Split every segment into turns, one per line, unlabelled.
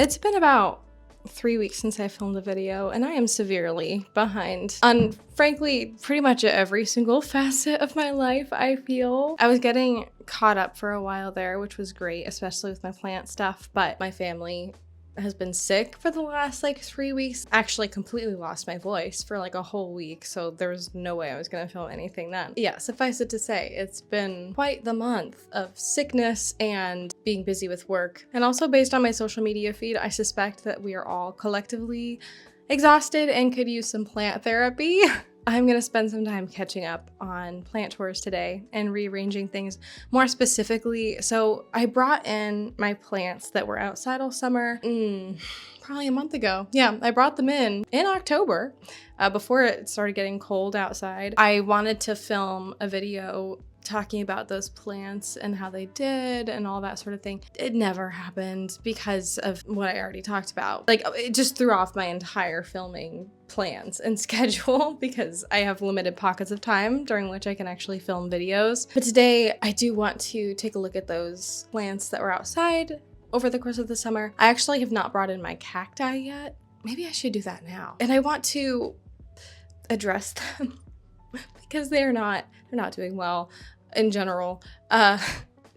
It's been about 3 weeks since I filmed a video, and I am severely behind on, frankly, pretty much every single facet of my life, I feel. I was getting caught up for a while there, which was great, especially with my plant stuff, but my family has been sick for the last like 3 weeks. Actually completely lost my voice for like a whole week, so there was no way I was gonna film anything then. Yeah, suffice it to say, it's been quite the month of sickness and being busy with work. And also based on my social media feed, I suspect that we are all collectively exhausted and could use some plant therapy. I'm gonna spend some time catching up on plant tours today and rearranging things more specifically. So I brought in my plants that were outside all summer, probably a month ago. Yeah, I brought them in October, before it started getting cold outside. I wanted to film a video talking about those plants and how they did and all that sort of thing. It never happened because of what I already talked about. Like, it just threw off my entire filming plans and schedule because I have limited pockets of time during which I can actually film videos. But today I do want to take a look at those plants that were outside over the course of the summer. I actually have not brought in my cacti yet. Maybe I should do that now. And I want to address them because they're not doing well in general.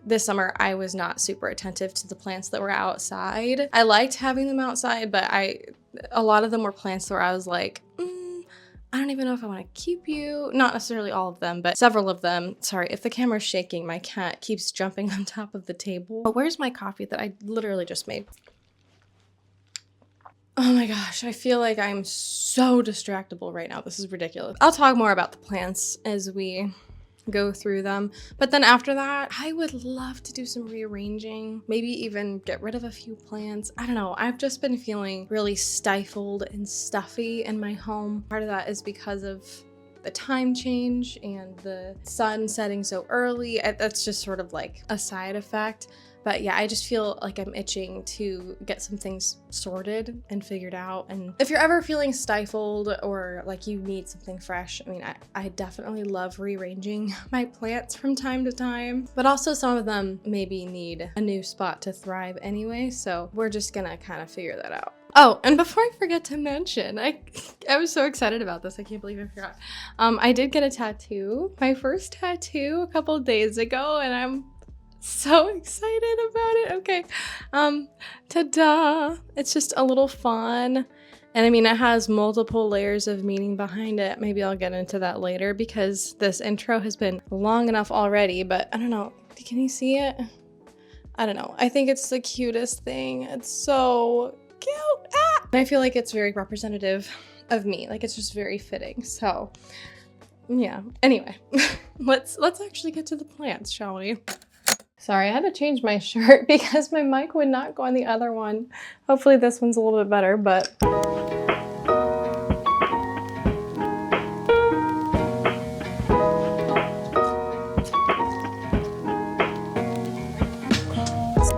This summer I was not super attentive to the plants that were outside. I liked having them outside, but a lot of them were plants where I was like, I don't even know if I want to keep you. Not necessarily all of them, but several of them. Sorry, if the camera's shaking, my cat keeps jumping on top of the table. But where's my coffee that I literally just made? Oh my gosh, I feel like I'm so distractible right now. This is ridiculous. I'll talk more about the plants as we go through them. But then after that, I would love to do some rearranging, maybe even get rid of a few plants. I don't know. I've just been feeling really stifled and stuffy in my home. Part of that is because of the time change and the sun setting so early. That's just sort of like a side effect. But yeah, I just feel like I'm itching to get some things sorted and figured out. And if you're ever feeling stifled or like you need something fresh, I mean, I definitely love rearranging my plants from time to time, but also some of them maybe need a new spot to thrive anyway. So we're just gonna kind of figure that out. Oh, and before I forget to mention, I was so excited about this. I can't believe I forgot. I did get a tattoo, my first tattoo a couple days ago, and I'm so excited about it. Okay, ta-da! It's just a little fun. And I mean, it has multiple layers of meaning behind it. Maybe I'll get into that later because this intro has been long enough already, but I don't know. Can you see it? I don't know. I think it's the cutest thing. It's so cute. Ah! And I feel like it's very representative of me. Like, it's just very fitting. So yeah. Anyway, let's actually get to the plants, shall we? Sorry, I had to change my shirt because my mic would not go on the other one. Hopefully this one's a little bit better, but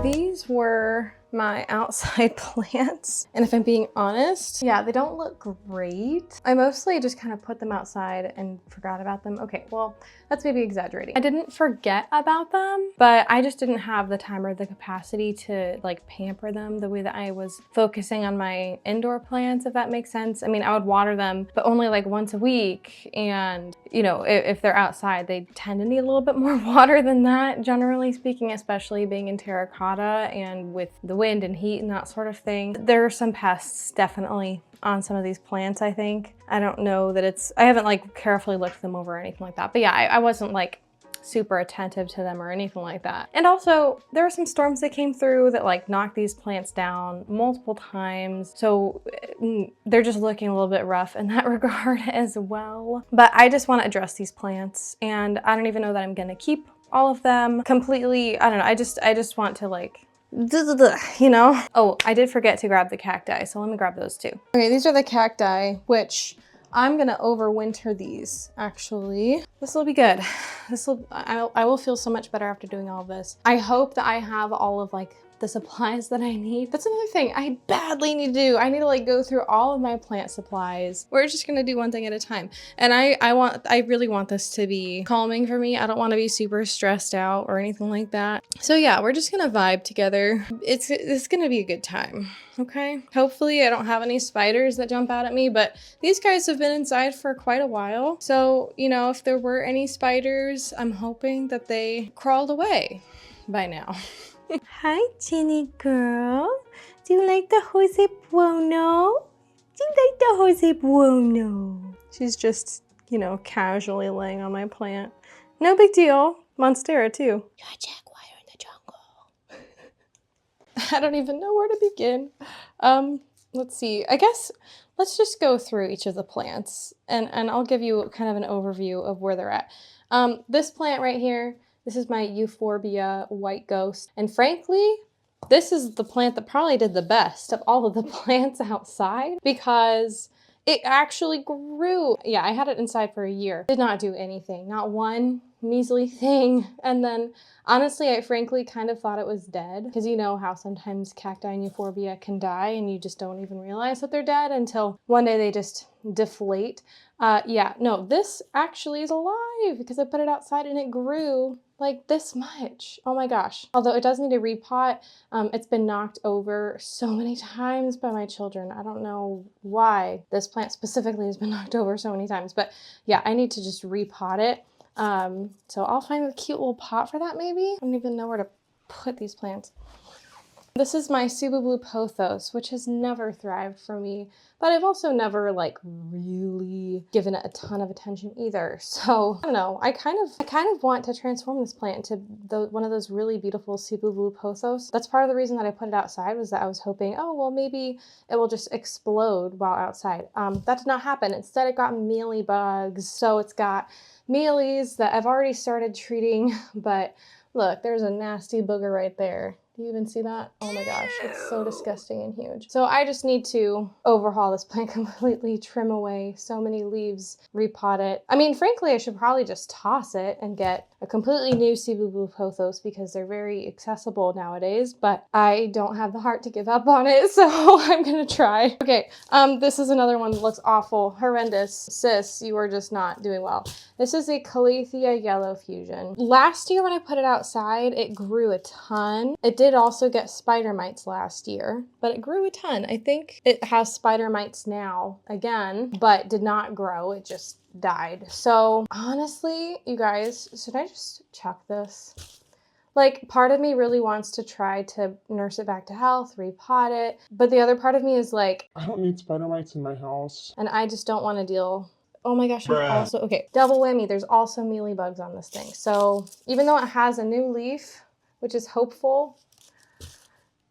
these were my outside plants. And if I'm being honest, yeah, they don't look great. I mostly just kind of put them outside and forgot about them. Okay, well, that's maybe exaggerating. I didn't forget about them, but I just didn't have the time or the capacity to like pamper them the way that I was focusing on my indoor plants, if that makes sense. I mean, I would water them, but only like once a week. And you know, if they're outside, they tend to need a little bit more water than that, generally speaking, especially being in terracotta and with the wind and heat and that sort of thing. There are some pests definitely on some of these plants, I think. I don't know that I haven't like carefully looked them over or anything like that. But yeah, I wasn't like super attentive to them or anything like that. And also there were some storms that came through that like knocked these plants down multiple times. So they're just looking a little bit rough in that regard as well. But I just want to address these plants, and I don't even know that I'm gonna keep all of them completely. I don't know. I just want to like, you know? Oh, I did forget to grab the cacti, so let me grab those too. Okay, these are the cacti, which I'm gonna overwinter these, actually. This will be good. I will feel so much better after doing all of this. I hope that I have all of like the supplies that I need. That's another thing I badly need to do. I need to like go through all of my plant supplies. We're just gonna do one thing at a time. And I really want this to be calming for me. I don't want to be super stressed out or anything like that. So yeah, we're just gonna vibe together. It's gonna be a good time. Okay. Hopefully I don't have any spiders that jump out at me, but these guys have been inside for quite a while. So, you know, if there were any spiders, I'm hoping that they crawled away by now. Hi, Jenny girl. Do you like the Jose Bueno? Do you like the Jose Bueno? She's just, you know, casually laying on my plant. No big deal. Monstera too. You're a jaguar in the jungle. I don't even know where to begin. Let's see. I guess let's just go through each of the plants and I'll give you kind of an overview of where they're at. This plant right here, this is my Euphorbia white ghost. And frankly, this is the plant that probably did the best of all of the plants outside because it actually grew. Yeah, I had it inside for a year. Did not do anything, not one measly thing. And then honestly, I frankly kind of thought it was dead because you know how sometimes cacti and Euphorbia can die and you just don't even realize that they're dead until one day they just deflate. Yeah, no, this actually is alive because I put it outside and it grew like this much. Oh my gosh. Although it does need a repot. It's been knocked over so many times by my children. I don't know why this plant specifically has been knocked over so many times, but yeah, I need to just repot it. So I'll find a cute little pot for that maybe. I don't even know where to put these plants. This is my Subu Blue Pothos, which has never thrived for me, but I've also never like really given it a ton of attention either. So I don't know, I kind of want to transform this plant into one of those really beautiful Subu Blue Pothos. That's part of the reason that I put it outside, was that I was hoping, oh, well, maybe it will just explode while outside. That did not happen. Instead, it got mealy bugs. So it's got mealies that I've already started treating, but look, there's a nasty booger right there. Do you even see that? Oh my gosh, it's so disgusting and huge. So I just need to overhaul this plant completely, trim away so many leaves, repot it. I mean, frankly, I should probably just toss it and get a completely new Subu Blue Pothos because they're very accessible nowadays, but I don't have the heart to give up on it, so I'm gonna try. Okay, this is another one that looks awful, horrendous. Sis, you are just not doing well. This is a Calathea Yellow Fusion. Last year when I put it outside, it grew a ton. It did also get spider mites last year, but it grew a ton. I think it has spider mites now again, but did not grow. It just died. So honestly, you guys, should I just chuck this? Like, part of me really wants to try to nurse it back to health, repot it, but the other part of me is like,
I don't need spider mites in my house.
And I just don't want to deal. Oh my gosh, there's also, okay, double whammy. There's also mealy bugs on this thing. So even though it has a new leaf, which is hopeful,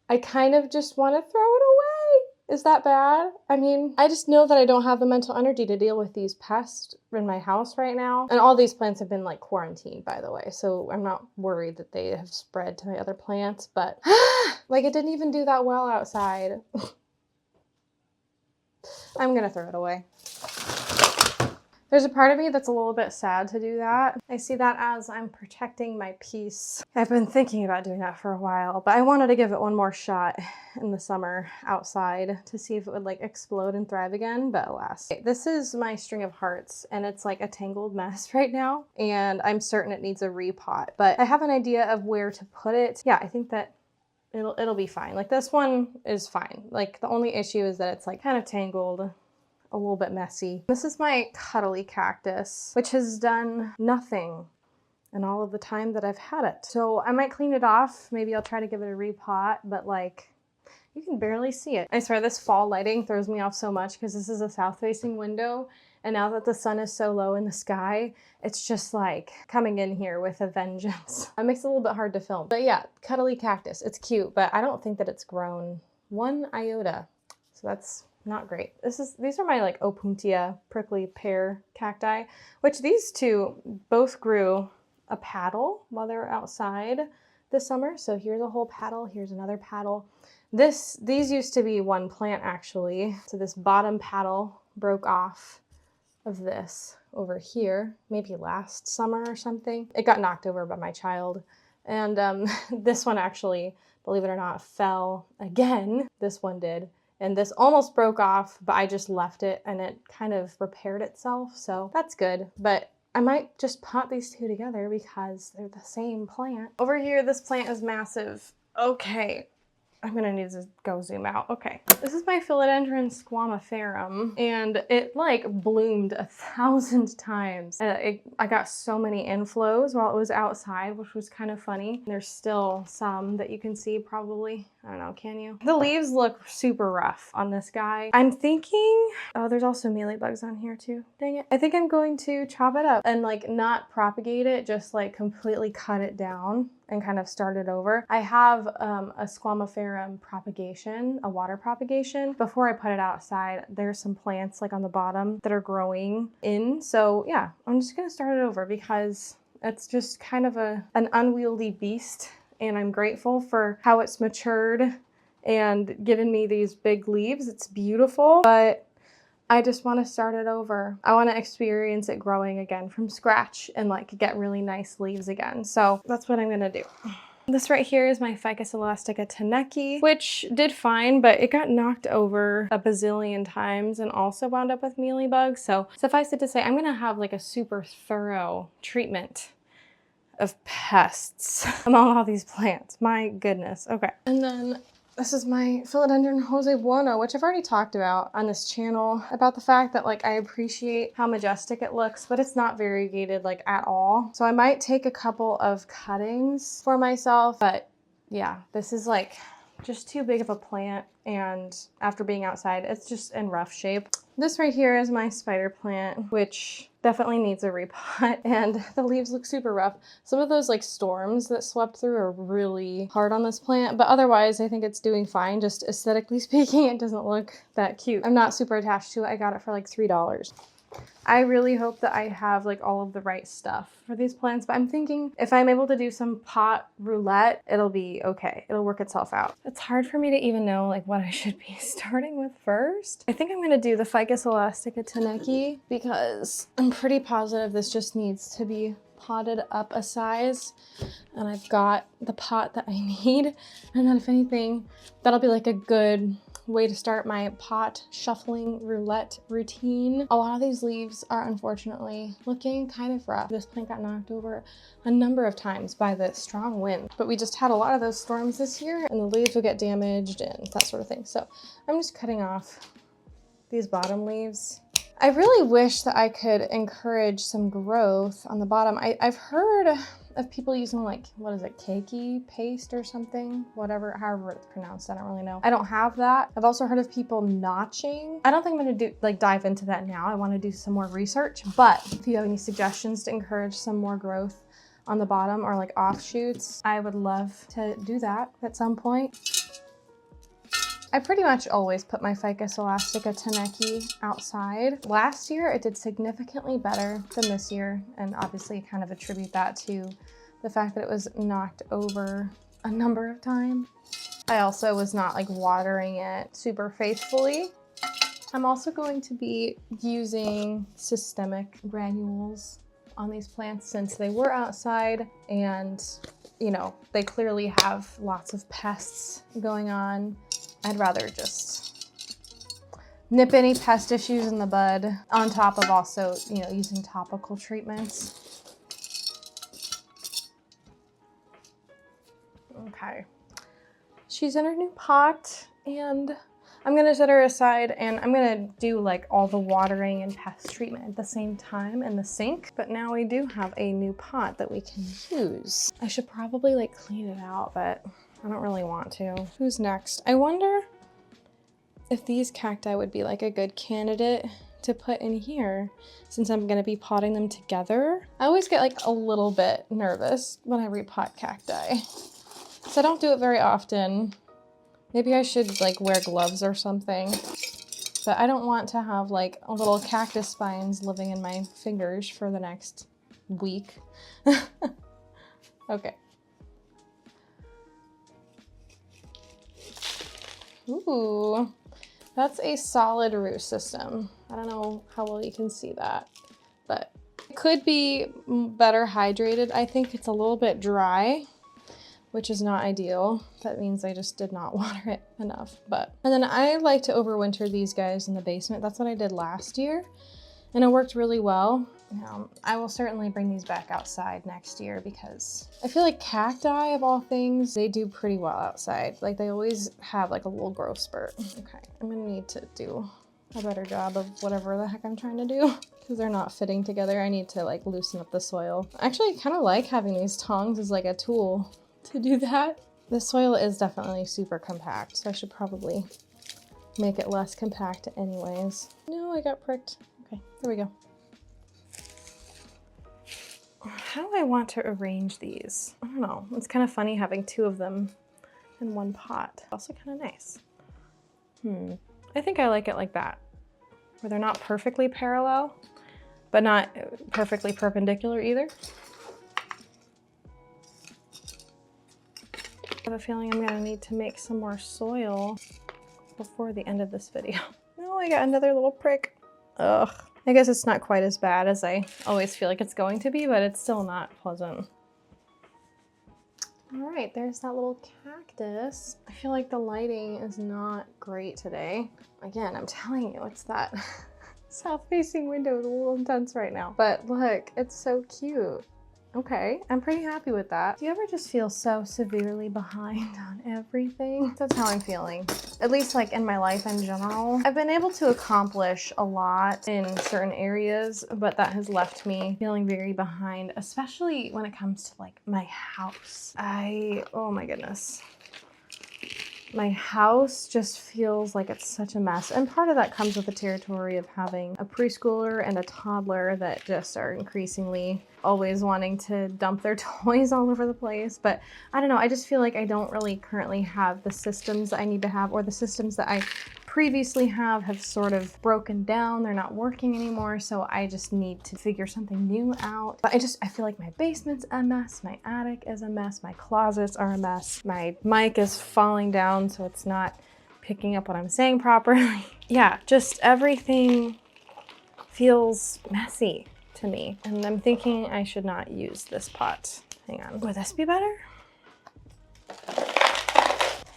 I kind of just want to throw it away. Is that bad? I mean, I just know that I don't have the mental energy to deal with these pests in my house right now. And all these plants have been like quarantined, by the way. So I'm not worried that they have spread to my other plants, but like it didn't even do that well outside. I'm gonna throw it away. There's a part of me that's a little bit sad to do that. I see that as I'm protecting my peace. I've been thinking about doing that for a while, but I wanted to give it one more shot in the summer outside to see if it would like explode and thrive again, but alas. Okay, this is my string of hearts and it's like a tangled mess right now and I'm certain it needs a repot, but I have an idea of where to put it. Yeah, I think that it'll be fine. Like this one is fine. Like the only issue is that it's like kind of tangled, a little bit messy. This is my cuddly cactus, which has done nothing in all of the time that I've had it. So I might clean it off. Maybe I'll try to give it a repot, but like, you can barely see it. I swear this fall lighting throws me off so much because this is a south-facing window. And now that the sun is so low in the sky, it's just like coming in here with a vengeance. It makes it a little bit hard to film. But yeah, cuddly cactus, it's cute, but I don't think that it's grown one iota. So that's not great. These are my like Opuntia prickly pear cacti, which these two both grew a paddle while they were outside this summer. So here's a whole paddle, here's another paddle. These used to be one plant actually. So this bottom paddle broke off of this over here, maybe last summer or something. It got knocked over by my child And this one actually, believe it or not, fell again. This one did. And this almost broke off, but I just left it and it kind of repaired itself. So that's good. But I might just pot these two together because they're the same plant. Over here, this plant is massive. Okay. I'm gonna need to go zoom out. Okay. This is my philodendron squamiferum, and it like bloomed 1,000 times. I got so many inflows while it was outside, which was kind of funny. There's still some that you can see probably. I don't know, can you? The leaves look super rough on this guy. I'm thinking, oh, there's also mealybugs on here too. Dang it. I think I'm going to chop it up and like not propagate it, just like completely cut it down and kind of start it over. I have a squamiferum propagation, a water propagation. Before I put it outside, there's some plants like on the bottom that are growing in. So yeah, I'm just gonna start it over because it's just kind of an unwieldy beast, and I'm grateful for how it's matured and given me these big leaves. It's beautiful, but I just want to start it over. I want to experience it growing again from scratch and like get really nice leaves again. So that's what I'm gonna do. This right here is my Ficus elastica teneki, which did fine, but it got knocked over a bazillion times and also wound up with mealybugs. So suffice it to say, I'm gonna have like a super thorough treatment of pests among all these plants. My goodness. Okay. And then this is my philodendron Jose Bueno, which I've already talked about on this channel, about the fact that like I appreciate how majestic it looks, but it's not variegated like at all. So I might take a couple of cuttings for myself, but yeah, this is like just too big of a plant, and after being outside, it's just in rough shape. This right here is my spider plant, which definitely needs a repot, and the leaves look super rough. Some of those like storms that swept through are really hard on this plant, but otherwise I think it's doing fine. Just aesthetically speaking, it doesn't look that cute. I'm not super attached to it. I got it for like $3. I really hope that I have like all of the right stuff for these plants, but I'm thinking if I'm able to do some pot roulette, it'll be okay. It'll work itself out. It's hard for me to even know like what I should be starting with first. I think I'm gonna do the Ficus elastica teneki because I'm pretty positive this just needs to be potted up a size, and I've got the pot that I need. And then if anything, that'll be like a good way to start my pot shuffling roulette routine. A lot of these leaves are unfortunately looking kind of rough. This plant got knocked over a number of times by the strong wind, but we just had a lot of those storms this year and the leaves would get damaged and that sort of thing. So I'm just cutting off these bottom leaves. I really wish that I could encourage some growth on the bottom. I've heard of people using like, what is it, keiki paste or something? Whatever, however it's pronounced, I don't really know. I don't have that. I've also heard of people notching. I don't think I'm gonna dive into that now. I wanna do some more research, but if you have any suggestions to encourage some more growth on the bottom or like offshoots, I would love to do that at some point. I pretty much always put my Ficus elastica teneki outside. Last year, it did significantly better than this year, and obviously kind of attribute that to the fact that it was knocked over a number of times. I also was not like watering it super faithfully. I'm also going to be using systemic granules on these plants since they were outside and, you know, they clearly have lots of pests going on. I'd rather just nip any pest issues in the bud on top of also, you know, using topical treatments. Okay. She's in her new pot and I'm gonna set her aside and I'm gonna do like all the watering and pest treatment at the same time in the sink. But now we do have a new pot that we can use. I should probably like clean it out, but I don't really want to. Who's next? I wonder if these cacti would be like a good candidate to put in here since I'm gonna be potting them together. I always get like a little bit nervous when I repot cacti. So I don't do it very often. Maybe I should like wear gloves or something. But I don't want to have like little cactus spines living in my fingers for the next week. Okay. Ooh, that's a solid root system. I don't know how well you can see that, but it could be better hydrated. I think it's a little bit dry which is not ideal. That means I just did not water it enough. And then I like to overwinter these guys in the basement. That's what I did last year, and it worked really well. I will certainly bring these back outside next year because I feel like cacti, of all things, they do pretty well outside. Like they always have like a little growth spurt. Okay, I'm gonna need to do a better job of whatever the heck I'm trying to do because they're not fitting together. I need to like loosen up the soil. Actually, I kind of like having these tongs as like a tool to do that. The soil is definitely super compact, so I should probably make it less compact anyways. No, I got pricked. Okay, there we go. How do I want to arrange these? I don't know. It's kind of funny having two of them in one pot. Also kind of nice. I think I like it like that, where they're not perfectly parallel, but not perfectly perpendicular either. I have a feeling I'm gonna need to make some more soil before the end of this video. No, I got another little prick. Ugh. I guess it's not quite as bad as I always feel like it's going to be, but it's still not pleasant. All right, there's that little cactus. I feel like the lighting is not great today. Again, I'm telling you, it's that south-facing window is a little intense right now. But look, it's so cute. Okay, I'm pretty happy with that. Do you ever just feel so severely behind on everything? That's how I'm feeling. At least like in my life in general. I've been able to accomplish a lot in certain areas, but that has left me feeling very behind, especially when it comes to like my house. Oh my goodness. My house just feels like it's such a mess. And part of that comes with the territory of having a preschooler and a toddler that just are increasingly always wanting to dump their toys all over the place. But I don't know, I just feel like I don't really currently have the systems I need to have, or the systems that I previously have sort of broken down. They're not working anymore, so I just need to figure something new out. But I feel like my basement's a mess, my attic is a mess, my closets are a mess, my mic is falling down so it's not picking up what I'm saying properly. Yeah, just everything feels messy to me, and I'm thinking I should not use this pot. Hang on, would this be better?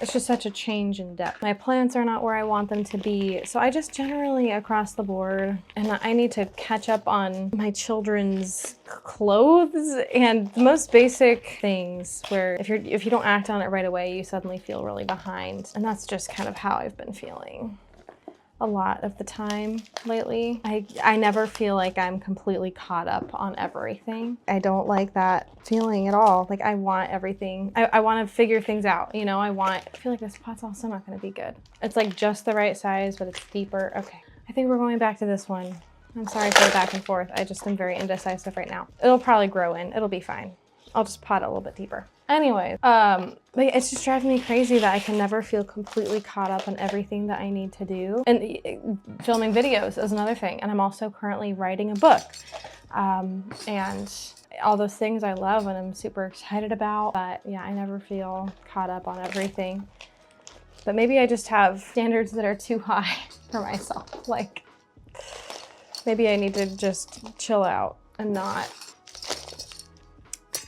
It's just such a change in depth. My plants are not where I want them to be. So I just generally across the board, and I need to catch up on my children's clothes and the most basic things where if you don't act on it right away, you suddenly feel really behind. And that's just kind of how I've been feeling a lot of the time lately. I never feel like I'm completely caught up on everything. I don't like that feeling at all. Like I want everything. I want to figure things out, you know? I feel like this pot's also not gonna be good. It's like just the right size, but it's deeper. Okay, I think we're going back to this one. I'm sorry for the back and forth. I just am very indecisive right now. It'll probably grow in, it'll be fine. I'll just pot it a little bit deeper. Anyways, but it's just driving me crazy that I can never feel completely caught up on everything that I need to do. And filming videos is another thing. And I'm also currently writing a book. And all those things I love and I'm super excited about. But yeah, I never feel caught up on everything. But maybe I just have standards that are too high for myself. Like, maybe I need to just chill out and not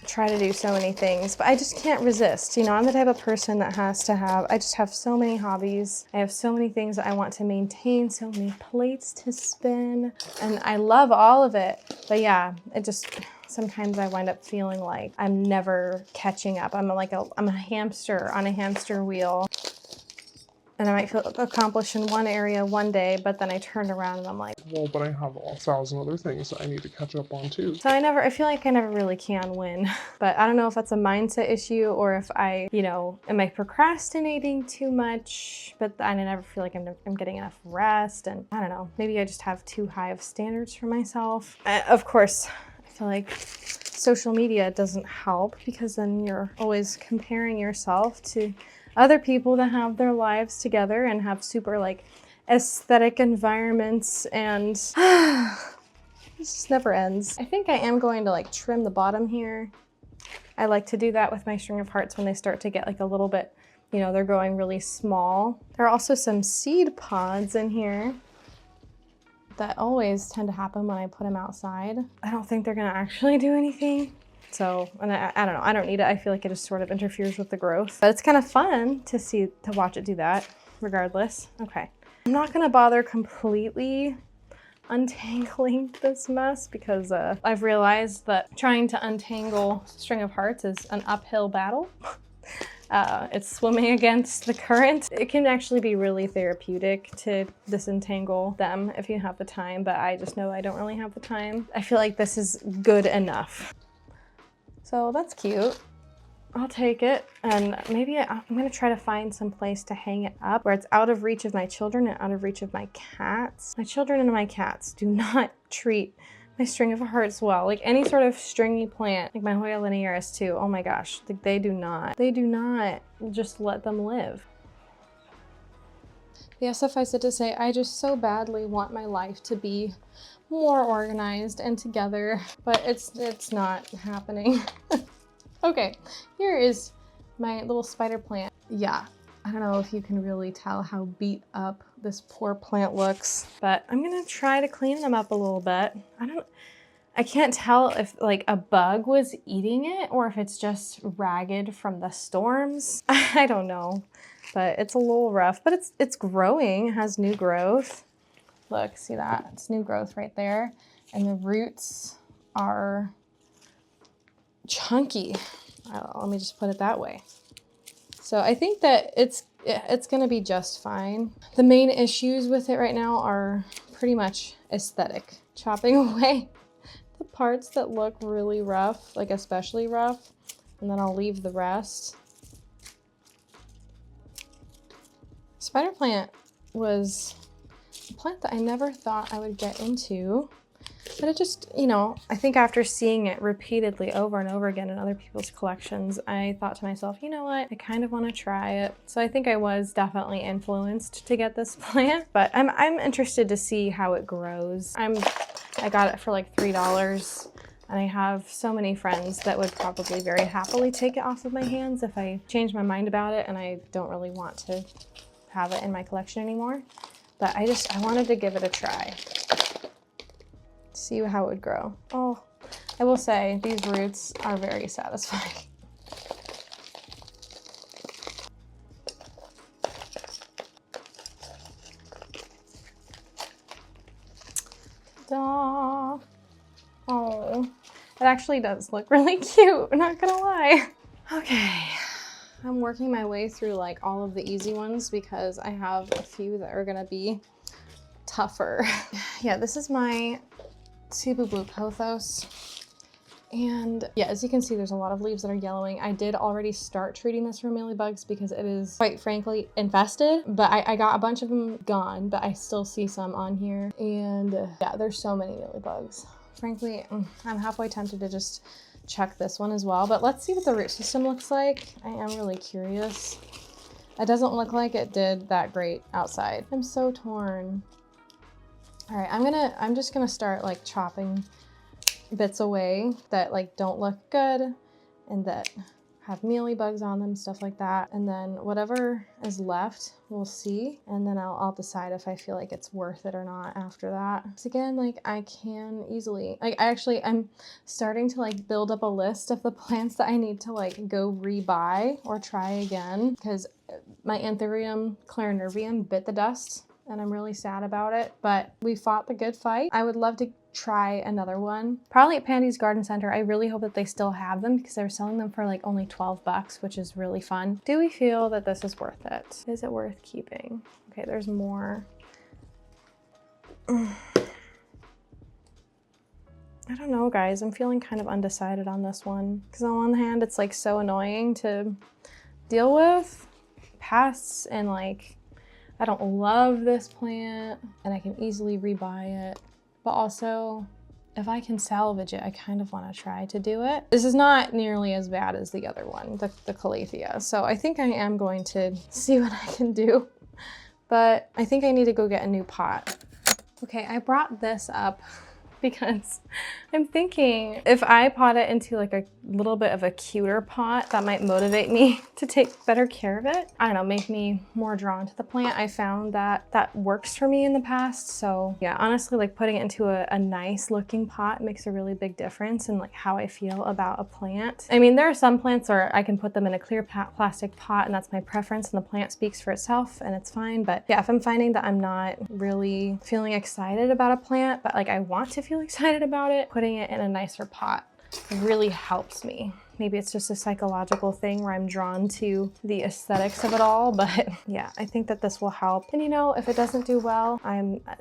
try to do so many things, but I just can't resist. You know, I'm the type of person that I just have so many hobbies. I have so many things that I want to maintain, so many plates to spin, and I love all of it. But yeah, sometimes I wind up feeling like I'm never catching up. I'm a hamster on a hamster wheel. And I might feel accomplished in one area one day, but then I turn around and I'm like,
well, but I have 1,000 other things that I need to catch up on too.
So I feel like I never really can win. But I don't know if that's a mindset issue or if am I procrastinating too much? But I never feel like I'm getting enough rest. And I don't know, maybe I just have too high of standards for myself. Of course, I feel like social media doesn't help because then you're always comparing yourself to other people that have their lives together and have super like aesthetic environments, and it just never ends. I think I am going to like trim the bottom here. I like to do that with my string of hearts when they start to get like a little bit, they're growing really small. There are also some seed pods in here that always tend to happen when I put them outside. I don't think they're gonna actually do anything. So, and I don't know, I don't need it. I feel like it just sort of interferes with the growth, but it's kind of fun to watch it do that regardless. Okay. I'm not gonna bother completely untangling this mess because I've realized that trying to untangle string of hearts is an uphill battle. It's swimming against the current. It can actually be really therapeutic to disentangle them if you have the time, but I just know I don't really have the time. I feel like this is good enough. So that's cute. I'll take it, and maybe I'm gonna try to find some place to hang it up where it's out of reach of my children and out of reach of my cats. My children and my cats do not treat my string of hearts well. Like any sort of stringy plant, like my Hoya linearis too, oh my gosh, like they do not just let them live. Yeah, suffice it to say, I just so badly want my life to be more organized and together, but it's not happening. Okay, here is my little spider plant. Yeah, I don't know if you can really tell how beat up this poor plant looks, but I'm gonna try to clean them up a little bit. I can't tell if like a bug was eating it or if it's just ragged from the storms. I don't know, but it's a little rough, but it's growing, it has new growth. Look, see that? It's new growth right there. And the roots are chunky. Let me just put it that way. So I think that it's gonna be just fine. The main issues with it right now are pretty much aesthetic. Chopping away the parts that look really rough, like especially rough, and then I'll leave the rest. Spider plant was a plant that I never thought I would get into. But it just, you know, I think after seeing it repeatedly over and over again in other people's collections, I thought to myself, you know what, I kind of want to try it. So I think I was definitely influenced to get this plant, but I'm interested to see how it grows. I got it for like $3, and I have so many friends that would probably very happily take it off of my hands if I change my mind about it and I don't really want to have it in my collection anymore. But I wanted to give it a try. See how it would grow. Oh, I will say these roots are very satisfying. Ta-da! Oh, it actually does look really cute, I'm not gonna lie. Okay, I'm working my way through like all of the easy ones because I have a few that are gonna be tougher. Yeah, this is my Cebu Blue Pothos. And yeah, as you can see, there's a lot of leaves that are yellowing. I did already start treating this for mealybugs because it is quite frankly infested, but I got a bunch of them gone, but I still see some on here. And yeah, there's so many mealybugs. Frankly, I'm halfway tempted to just check this one as well, but let's see what the root system looks like. I am really curious. It doesn't look like it did that great outside. I'm so torn. All right, I'm just gonna start like chopping bits away that like don't look good and that have mealybugs on them, stuff like that. And then whatever is left, we'll see. And then I'll decide if I feel like it's worth it or not after that. So again, like I can easily, like I'm starting to like build up a list of the plants that I need to like go rebuy or try again because my Anthurium clarinervium bit the dust. And I'm really sad about it, but we fought the good fight. I would love to try another one. Probably at Pandy's Garden Center. I really hope that they still have them because they're selling them for like only 12 bucks, which is really fun. Do we feel that this is worth it? Is it worth keeping? Okay, there's more. I don't know, guys. I'm feeling kind of undecided on this one because on one hand, it's like so annoying to deal with pests and like I don't love this plant and I can easily rebuy it, but also if I can salvage it, I kind of want to try to do it. This is not nearly as bad as the other one, the Calathea. So I think I am going to see what I can do, but I think I need to go get a new pot. Okay, I brought this up because I'm thinking if I pot it into like a little bit of a cuter pot, that might motivate me to take better care of it. I don't know, make me more drawn to the plant. I found that that works for me in the past. So yeah, honestly, like putting it into a nice looking pot makes a really big difference in like how I feel about a plant. I mean, there are some plants where I can put them in a clear plastic pot and that's my preference and the plant speaks for itself and it's fine. But yeah, if I'm finding that I'm not really feeling excited about a plant, but like I want to feel excited about it, putting it in a nicer pot really helps me. Maybe it's just a psychological thing where I'm drawn to the aesthetics of it all, but yeah, I think that this will help. And you know, if it doesn't do well,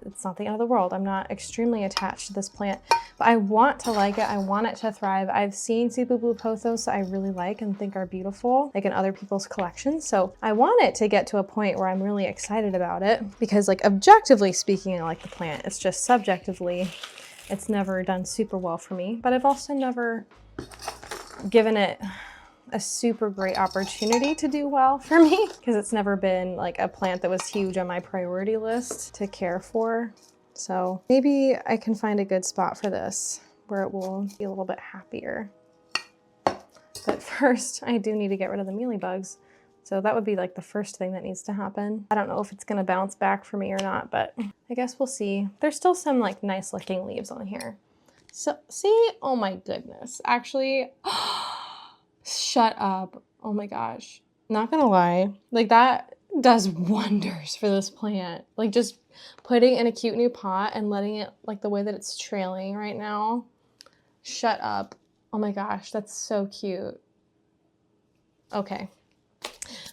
it's not the end of the world. I'm not extremely attached to this plant, but I want to like it. I want it to thrive. I've seen Super Blue pothos that I really like and think are beautiful, like in other people's collections. So I want it to get to a point where I'm really excited about it because like objectively speaking, I like the plant. It's just subjectively, it's never done super well for me, but I've also never given it a super great opportunity to do well for me because it's never been like a plant that was huge on my priority list to care for. So maybe I can find a good spot for this where it will be a little bit happier. But first, I do need to get rid of the mealybugs. So that would be like the first thing that needs to happen. I don't know if it's gonna bounce back for me or not, but I guess we'll see. There's still some like nice looking leaves on here. So see, oh my goodness, actually, shut up. Oh my gosh, not gonna lie, like that does wonders for this plant. Like just putting in a cute new pot and letting it like the way that it's trailing right now. Shut up. Oh my gosh, that's so cute. Okay.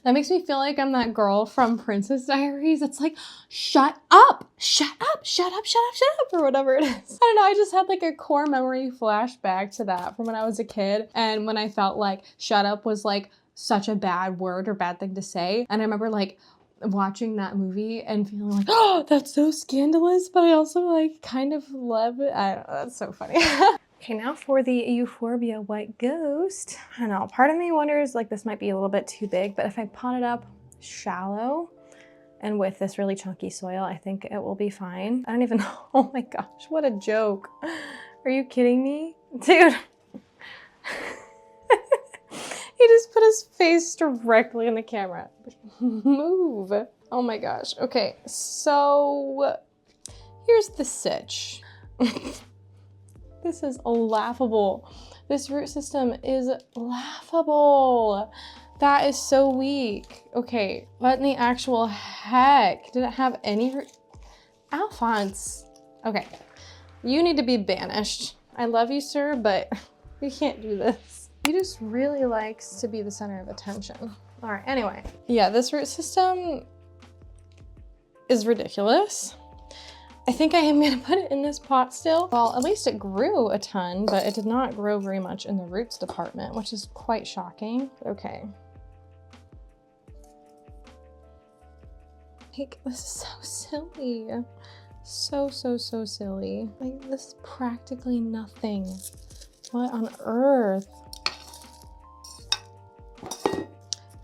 That makes me feel like I'm that girl from Princess Diaries. It's like, shut up, shut up, shut up, shut up, shut up, or whatever it is. I don't know, I just had like a core memory flashback to that from when I was a kid and when I felt like shut up was like such a bad word or bad thing to say. And I remember like watching that movie and feeling like, oh, that's so scandalous, but I also like kind of love it. I don't know, that's so funny. Okay, now for the Euphorbia White Ghost. I don't know, part of me wonders like this might be a little bit too big, but if I pot it up shallow and with this really chunky soil, I think it will be fine. I don't even know, oh my gosh, what a joke. Are you kidding me? Dude. He just put his face directly in the camera. Move. Oh my gosh. Okay, so here's the sitch. This is laughable. This root system is laughable. That is so weak. Okay, what in the actual heck? Did it have any root? Alphonse. Okay, you need to be banished. I love you, sir, but you can't do this. He just really likes to be the center of attention. All right, anyway. Yeah, this root system is ridiculous. I think I am gonna put it in this pot still. Well, at least it grew a ton, but it did not grow very much in the roots department, which is quite shocking. Okay. Like, this is so silly. So silly. Like, this is practically nothing. What on earth?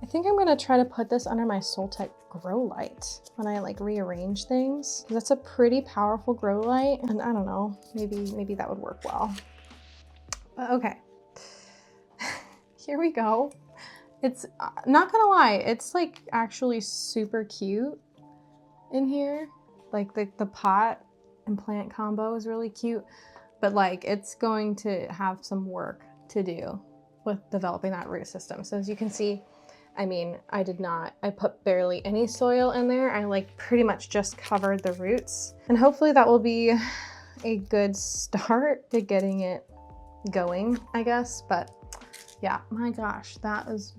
I think I'm gonna try to put this under my SOLTECH grow light when I like rearrange things. That's a pretty powerful grow light, and I don't know, maybe that would work well. But okay, here we go. It's not gonna lie, it's like actually super cute in here. Like the pot and plant combo is really cute, but like it's going to have some work to do with developing that root system. So as you can see, I mean, I put barely any soil in there. I like pretty much just covered the roots, and hopefully that will be a good start to getting it going, I guess. But yeah, my gosh, that is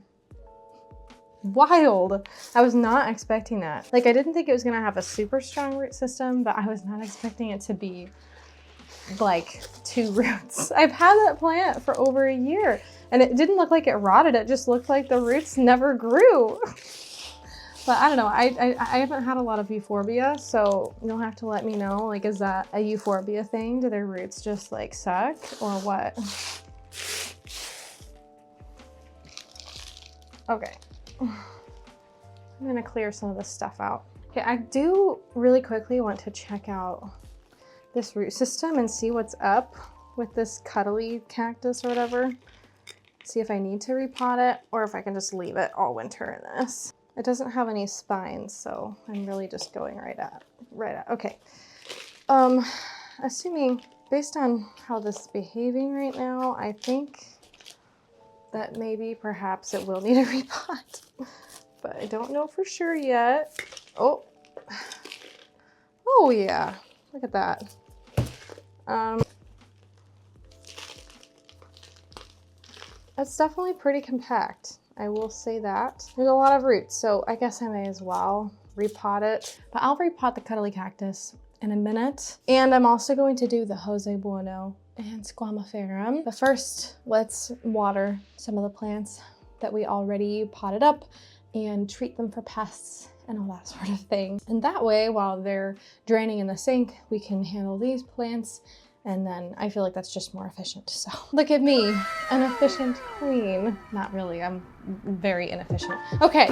wild. I was not expecting that. Like, I didn't think it was gonna have a super strong root system, but I was not expecting it to be like 2 roots. I've had that plant for over a year and it didn't look like it rotted. It just looked like the roots never grew. But I don't know, I haven't had a lot of euphorbia, so you'll have to let me know, like, is that a euphorbia thing? Do their roots just like suck or what? Okay, I'm gonna clear some of this stuff out. Okay, I do really quickly want to check out this root system and see what's up with this cuddly cactus or whatever. See if I need to repot it or if I can just leave it all winter in this. It doesn't have any spines, so I'm really just going right at, okay. Assuming, based on how this is behaving right now, I think that maybe perhaps it will need a repot, but I don't know for sure yet. Oh yeah, look at that. It's definitely pretty compact. I will say that. There's a lot of roots, so I guess I may as well repot it. But I'll repot the cuddly cactus in a minute. And I'm also going to do the Jose Bueno and Squamiferum. But first, let's water some of the plants that we already potted up and treat them for pests and all that sort of thing. And that way, while they're draining in the sink, we can handle these plants. And then I feel like that's just more efficient. So look at me, an efficient queen. Not really, I'm very inefficient. Okay.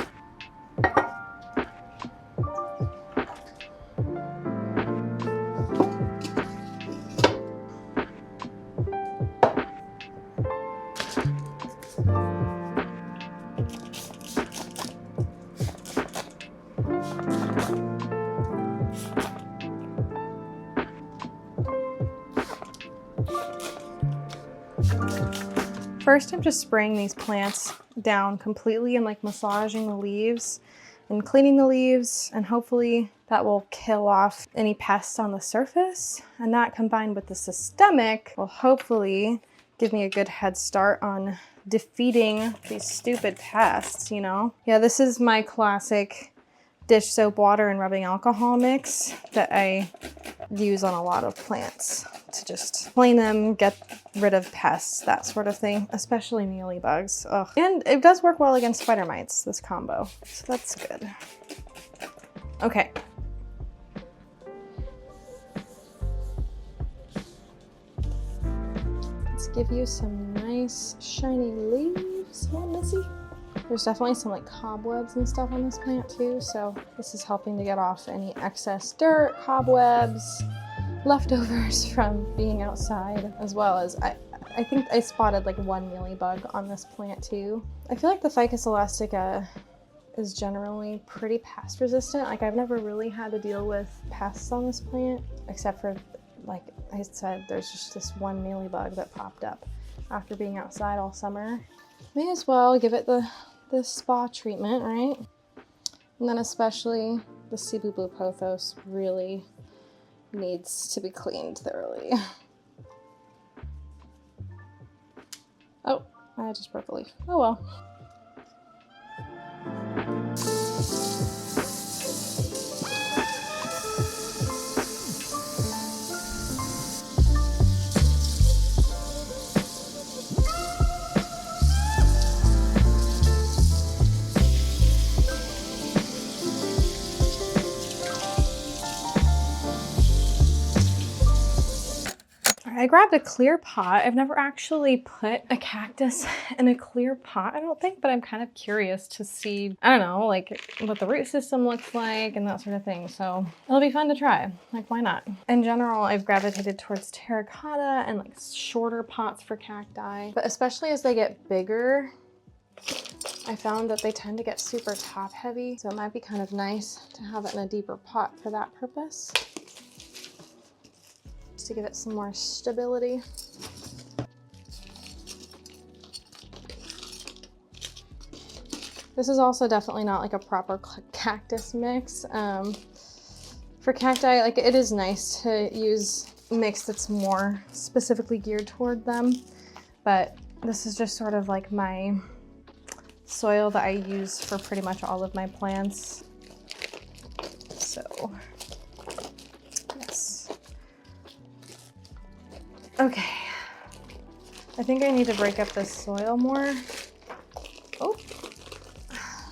First, I'm just spraying these plants down completely and like massaging the leaves and cleaning the leaves, and hopefully that will kill off any pests on the surface. And that combined with the systemic will hopefully give me a good head start on defeating these stupid pests, you know? Yeah, this is my classic dish soap, water, and rubbing alcohol mix that I use on a lot of plants to just clean them, get rid of pests, that sort of thing, especially mealybugs. Ugh. And it does work well against spider mites, this combo, so that's good. Okay. Let's give you some nice shiny leaves. Oh, messy. There's definitely some like cobwebs and stuff on this plant too, so this is helping to get off any excess dirt, cobwebs, leftovers from being outside, as well as I think I spotted like one mealybug on this plant too. I feel like the Ficus elastica is generally pretty pest resistant. Like I've never really had to deal with pests on this plant, except for, like I said, there's just this one mealybug that popped up after being outside all summer. May as well give it the spa treatment, right? And then especially the Cebu Blue Pothos really needs to be cleaned thoroughly. Oh, I just broke a leaf. Oh well. I grabbed a clear pot. I've never actually put a cactus in a clear pot, I don't think, but I'm kind of curious to see, I don't know, like what the root system looks like and that sort of thing. So it'll be fun to try. Like, why not? In general, I've gravitated towards terracotta and like shorter pots for cacti, but especially as they get bigger, I found that they tend to get super top heavy. So it might be kind of nice to have it in a deeper pot for that purpose, to give it some more stability. This is also definitely not like a proper cactus mix. For cacti, like it is nice to use a mix that's more specifically geared toward them, but this is just sort of like my soil that I use for pretty much all of my plants. So okay, I think I need to break up this soil more. Oh,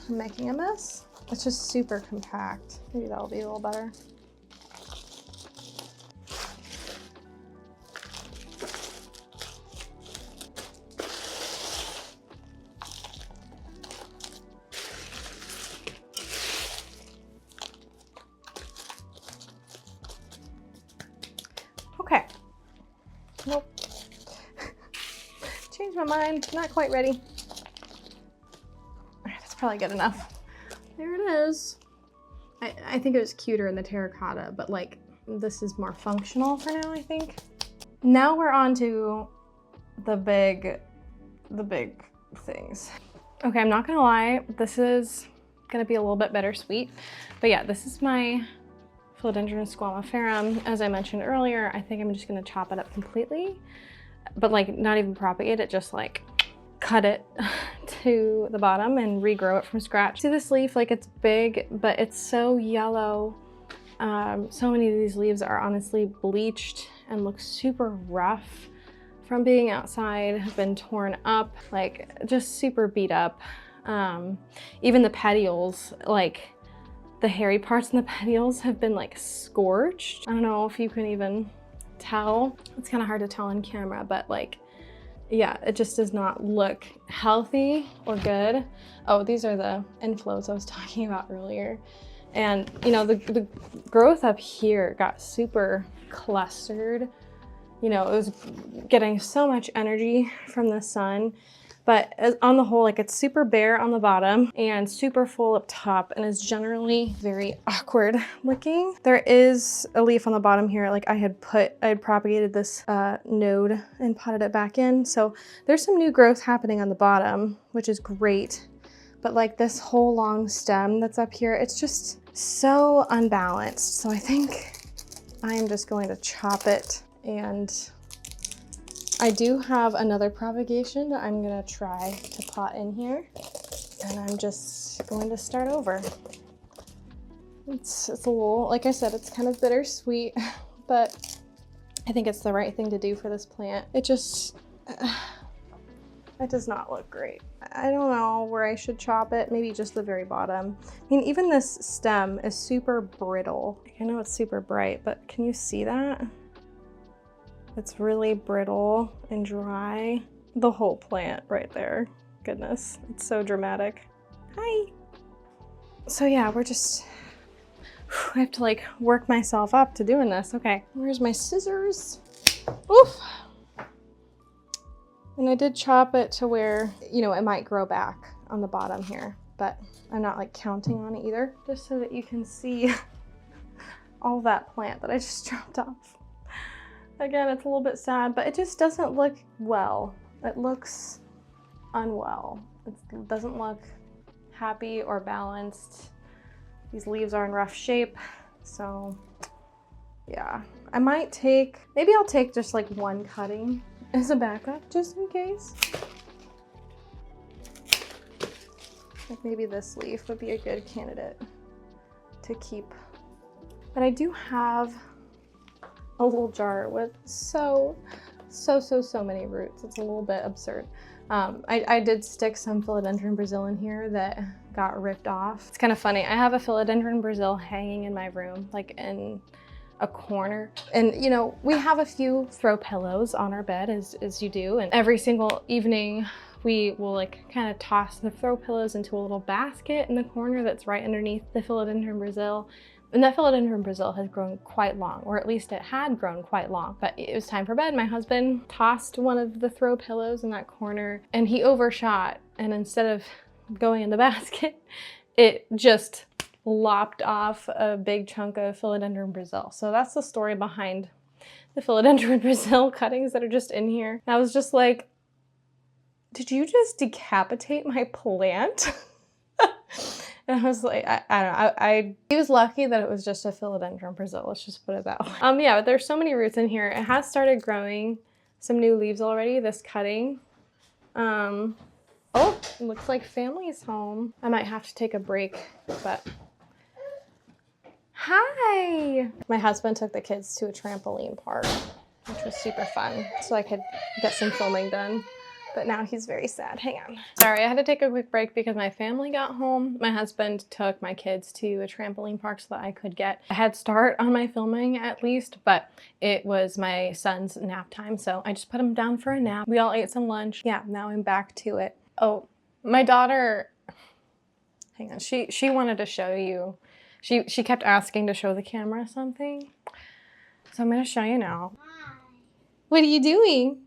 I'm making a mess. It's just super compact. Maybe that'll be a little better. Nope. Changed my mind. Not quite ready. All right, that's probably good enough. There it is. I think it was cuter in the terracotta, but like this is more functional for now, I think. Now we're on to the big things. Okay, I'm not gonna lie, this is gonna be a little bit bittersweet, but yeah, this is my Philodendron squamiferum. As I mentioned earlier, I think I'm just gonna chop it up completely, but like not even propagate it, just like cut it to the bottom and regrow it from scratch. See this leaf, like it's big, but it's so yellow. So many of these leaves are honestly bleached and look super rough from being outside, have been torn up, like just super beat up. Even the petioles, like the hairy parts in the petioles have been like scorched. I don't know if you can even tell. It's kind of hard to tell on camera, but like, yeah, it just does not look healthy or good. Oh, these are the inflows I was talking about earlier. And you know, the growth up here got super clustered. You know, it was getting so much energy from the sun, but on the whole, like it's super bare on the bottom and super full up top, and is generally very awkward looking. There is a leaf on the bottom here. Like I had propagated this node and potted it back in. So there's some new growth happening on the bottom, which is great. But like this whole long stem that's up here, it's just so unbalanced. So I think I'm just going to chop it. And I do have another propagation that I'm gonna try to pot in here. And I'm just going to start over. It's a little, like I said, it's kind of bittersweet, but I think it's the right thing to do for this plant. It just, it does not look great. I don't know where I should chop it, maybe just the very bottom. I mean, even this stem is super brittle. I know it's super bright, but can you see that? It's really brittle and dry. The whole plant right there. Goodness, it's so dramatic. Hi. So yeah, we're just, I have to like work myself up to doing this. Okay, where's my scissors? Oof. And I did chop it to where, you know, it might grow back on the bottom here, but I'm not like counting on it either, just so that you can see all that plant that I just dropped off. Again, it's a little bit sad, but it just doesn't look well. It looks unwell. It doesn't look happy or balanced. These leaves are in rough shape, so yeah. I might take, maybe I'll take just like one cutting as a backup, just in case. Like maybe this leaf would be a good candidate to keep. But I do have a little jar with so many roots. It's a little bit absurd. I did stick some Philodendron Brazil in here that got ripped off. It's kind of funny. I have a Philodendron Brazil hanging in my room, like in a corner. And you know, we have a few throw pillows on our bed as you do. And every single evening we will like kind of toss the throw pillows into a little basket in the corner that's right underneath the Philodendron Brazil. And that Philodendron Brazil has grown quite long, or at least it had grown quite long. But it was time for bed. My husband tossed one of the throw pillows in that corner and he overshot. And instead of going in the basket, it just lopped off a big chunk of Philodendron Brazil. So that's the story behind the Philodendron Brazil cuttings that are just in here. And I was just like, did you just decapitate my plant? And I was like, I don't know, he was lucky that it was just a Philodendron Brazil, let's just put it that way. Yeah, but there's so many roots in here. It has started growing some new leaves already, this cutting. Oh, it looks like family's home. I might have to take a break, but. Hi! My husband took the kids to a trampoline park, which was super fun, so I could get some filming done. But now he's very sad. Hang on. Sorry, I had to take a quick break because my family got home. My husband took my kids to a trampoline park so that I could get a head start on my filming at least, but it was my son's nap time, so I just put him down for a nap. We all ate some lunch. Yeah, now I'm back to it. Oh, my daughter, hang on, she wanted to show you. She kept asking to show the camera something, so I'm gonna show you now. What are you doing?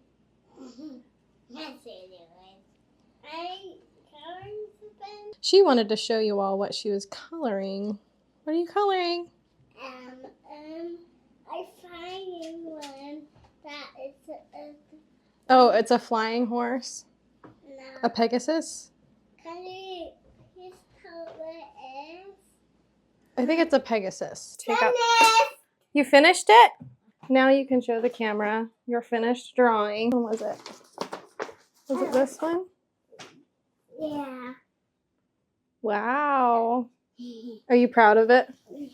She wanted to show you all what she was coloring. What are you coloring?
I find one that it's
Oh, it's a flying horse?
no.
A Pegasus?
Can you please tell what it is?
I think it's a Pegasus.
Finish!
You finished it? Now you can show the camera your finished drawing. When was it? Was it this one?
Yeah.
Wow. Are you proud of it?
I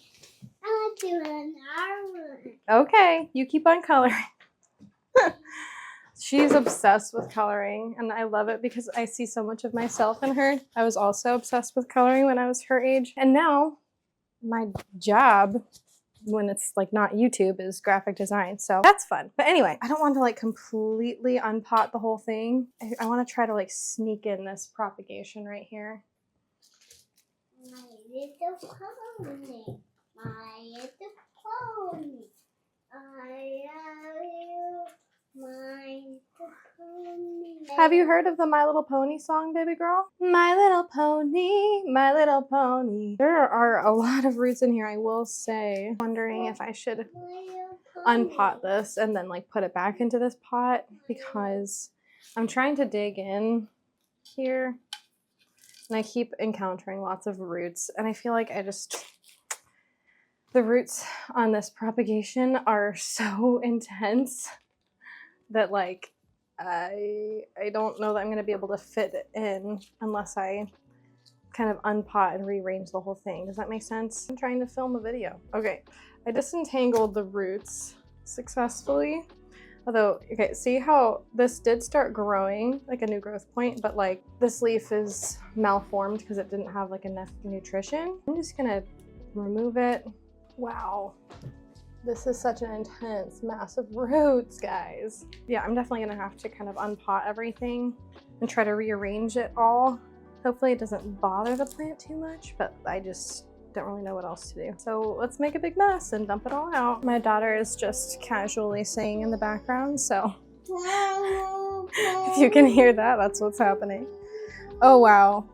want to do another one.
Okay, you keep on coloring. She's obsessed with coloring, and I love it because I see so much of myself in her. I was also obsessed with coloring when I was her age, and now my job, when it's like not YouTube, is graphic design, so that's fun. But anyway, I don't want to like completely unpot the whole thing. I want to try to like sneak in this propagation right here.
My little pony. My little pony. I love you. My little pony.
Have you heard of the My Little Pony song, baby girl? My little pony, my little pony. There are a lot of roots in here, I will say. Wondering if I should unpot this and then like put it back into this pot because I'm trying to dig in here and I keep encountering lots of roots and I feel like the roots on this propagation are so intense that like I don't know that I'm going to be able to fit it in unless I kind of unpot and rearrange the whole thing. Does that make sense? I'm trying to film a video. Okay, I disentangled the roots successfully. Although, okay, see how this did start growing, like a new growth point, but like this leaf is malformed because it didn't have like enough nutrition. I'm just gonna remove it. Wow. This is such an intense mass of roots, guys. Yeah, I'm definitely gonna have to kind of unpot everything and try to rearrange it all. Hopefully it doesn't bother the plant too much, but I just don't really know what else to do. So let's make a big mess and dump it all out. My daughter is just casually singing in the background, so if you can hear that, that's what's happening. Oh, wow.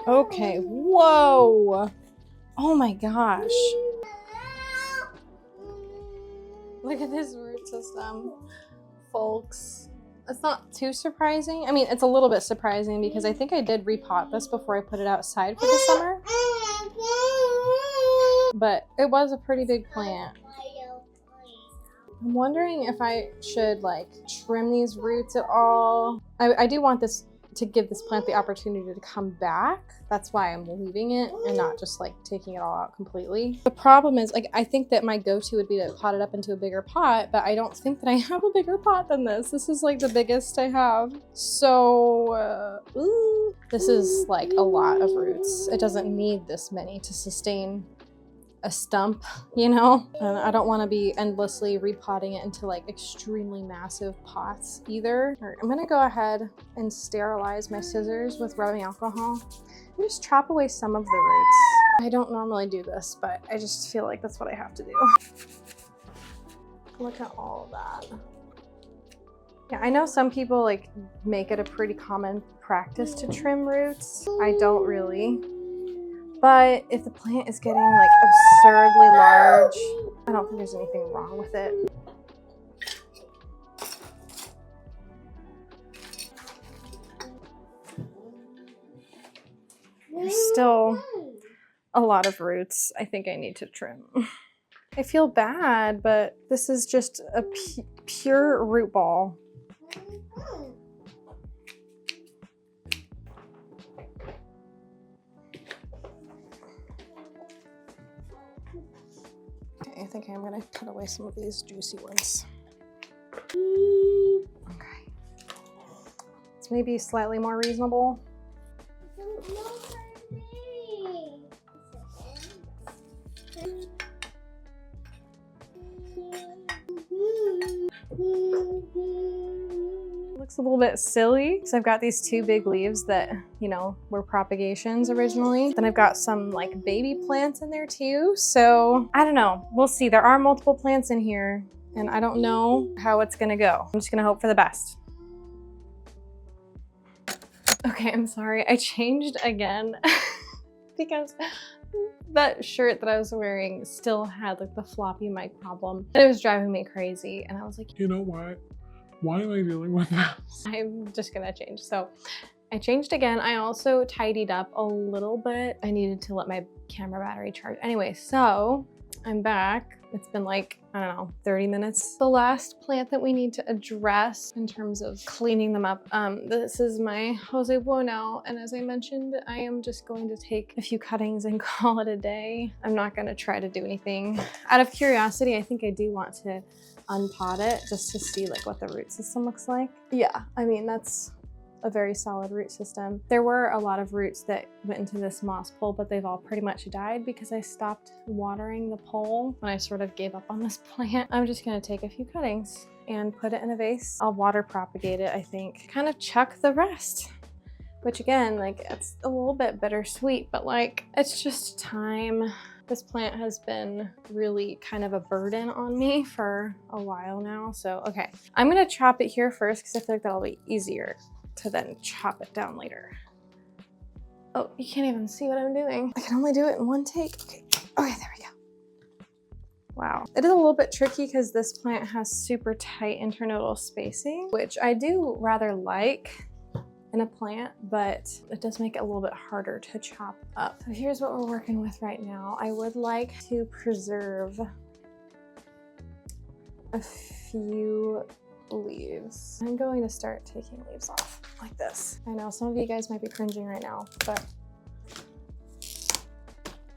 Okay, whoa. Oh my gosh. Look at this root system, folks. It's not too surprising. I mean, it's a little bit surprising because I think I did repot this before I put it outside for the summer. But it was a pretty big plant. I'm wondering if I should like trim these roots at all. I do want this to give this plant the opportunity to come back. That's why I'm leaving it and not just like taking it all out completely. The problem is like, I think that my go-to would be to pot it up into a bigger pot, but I don't think that I have a bigger pot than this. This is like the biggest I have. So, this is like a lot of roots. It doesn't need this many to sustain a stump, you know? And I don't want to be endlessly repotting it into like extremely massive pots either. All right, I'm gonna go ahead and sterilize my scissors with rubbing alcohol and just chop away some of the roots. I don't normally do this, but I just feel like that's what I have to do. Look at all of that. Yeah, I know some people like make it a pretty common practice to trim roots. I don't really. But if the plant is getting like absurdly large, I don't think there's anything wrong with it. There's still a lot of roots I think I need to trim. I feel bad, but this is just a pure root ball. I think I'm gonna cut away some of these juicy ones. Okay. It's maybe slightly more reasonable. Looks a little bit silly. So I've got these two big leaves that, you know, were propagations originally. Then I've got some like baby plants in there too. So I don't know, we'll see. There are multiple plants in here and I don't know how it's gonna go. I'm just gonna hope for the best. Okay, I'm sorry, I changed again because that shirt that I was wearing still had like the floppy mic problem. It was driving me crazy, and I was like,
You know what? Why am I dealing with this?
I'm just gonna change. So I changed again. I also tidied up a little bit. I needed to let my camera battery charge. Anyway, so I'm back. It's been like, I don't know, 30 minutes. The last plant that we need to address in terms of cleaning them up, this is my Jose Bueno. And as I mentioned, I am just going to take a few cuttings and call it a day. I'm not gonna try to do anything. Out of curiosity, I think I do want to unpot it just to see like what the root system looks like. Yeah, I mean, that's a very solid root system. There were a lot of roots that went into this moss pole, but they've all pretty much died because I stopped watering the pole when I sort of gave up on this plant. I'm just gonna take a few cuttings and put it in a vase. I'll water propagate it, I think. Kind of chuck the rest, which again, like it's a little bit bittersweet, but like it's just time. This plant has been really kind of a burden on me for a while now. So, okay, I'm gonna chop it here first because I feel like that'll be easier to then chop it down later. Oh, you can't even see what I'm doing. I can only do it in one take. Okay, there we go. Wow. It is a little bit tricky because this plant has super tight internodal spacing, which I do rather like in a plant, but it does make it a little bit harder to chop up. So here's what we're working with right now. I would like to preserve a few leaves. I'm going to start taking leaves off like this. I know some of you guys might be cringing right now, but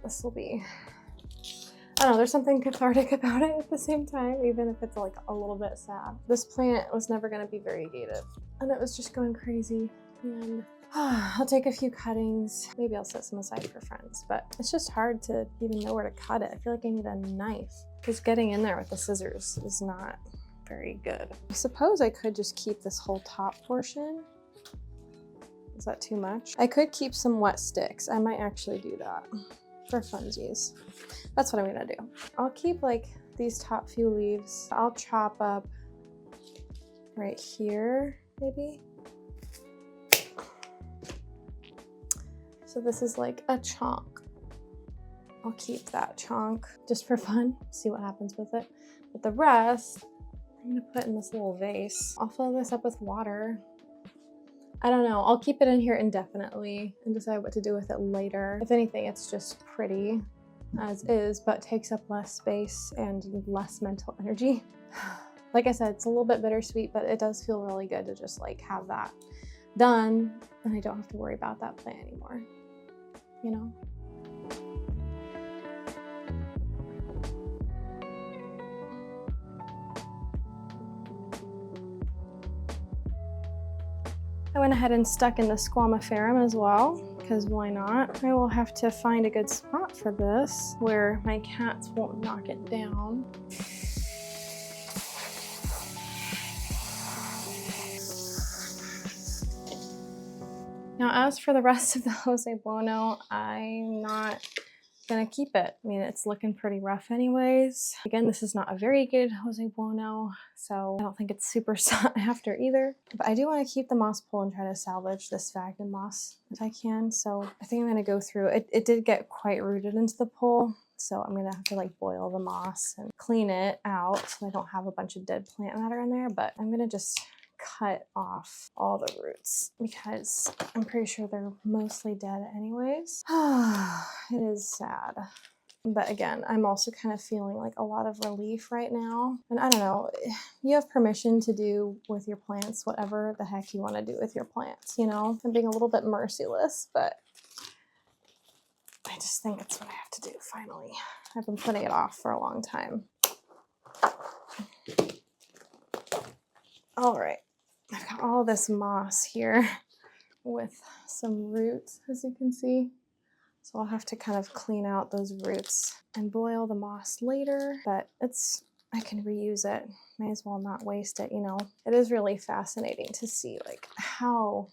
this will be, I don't know, there's something cathartic about it at the same time, even if it's like a little bit sad. This plant was never going to be variegated, and it was just going crazy. And I'll take a few cuttings. Maybe I'll set some aside for friends, but it's just hard to even know where to cut it. I feel like I need a knife because getting in there with the scissors is not very good. I suppose I could just keep this whole top portion. Is that too much? I could keep some wet sticks. I might actually do that for funsies. That's what I'm gonna do. I'll keep like these top few leaves. I'll chop up right here, maybe. So this is like a chunk. I'll keep that chunk just for fun, see what happens with it. But the rest, I'm gonna put in this little vase. I'll fill this up with water. I don't know, I'll keep it in here indefinitely and decide what to do with it later. If anything, it's just pretty as is, but takes up less space and less mental energy. Like I said, it's a little bit bittersweet, but it does feel really good to just like have that done and I don't have to worry about that plant anymore, you know? I went ahead and stuck in the squamiferum as well, because why not? I will have to find a good spot for this where my cats won't knock it down. Now, as for the rest of the Jose Bueno, I'm not gonna keep it. I mean, it's looking pretty rough anyways. Again, this is not a variegated Jose Bueno, so I don't think it's super sought after either. But I do want to keep the moss pole and try to salvage this sphagnum moss if I can. So I think I'm gonna go through it. It did get quite rooted into the pole, so I'm gonna have to like boil the moss and clean it out so I don't have a bunch of dead plant matter in there. But I'm gonna just cut off all the roots because I'm pretty sure they're mostly dead anyways. It is sad. But again, I'm also kind of feeling like a lot of relief right now. And I don't know, you have permission to do with your plants whatever the heck you want to do with your plants, you know? I'm being a little bit merciless, but I just think it's what I have to do finally. I've been putting it off for a long time. All right. I've got all this moss here with some roots, as you can see. So I'll have to kind of clean out those roots and boil the moss later, but I can reuse it. May as well not waste it, you know. It is really fascinating to see like how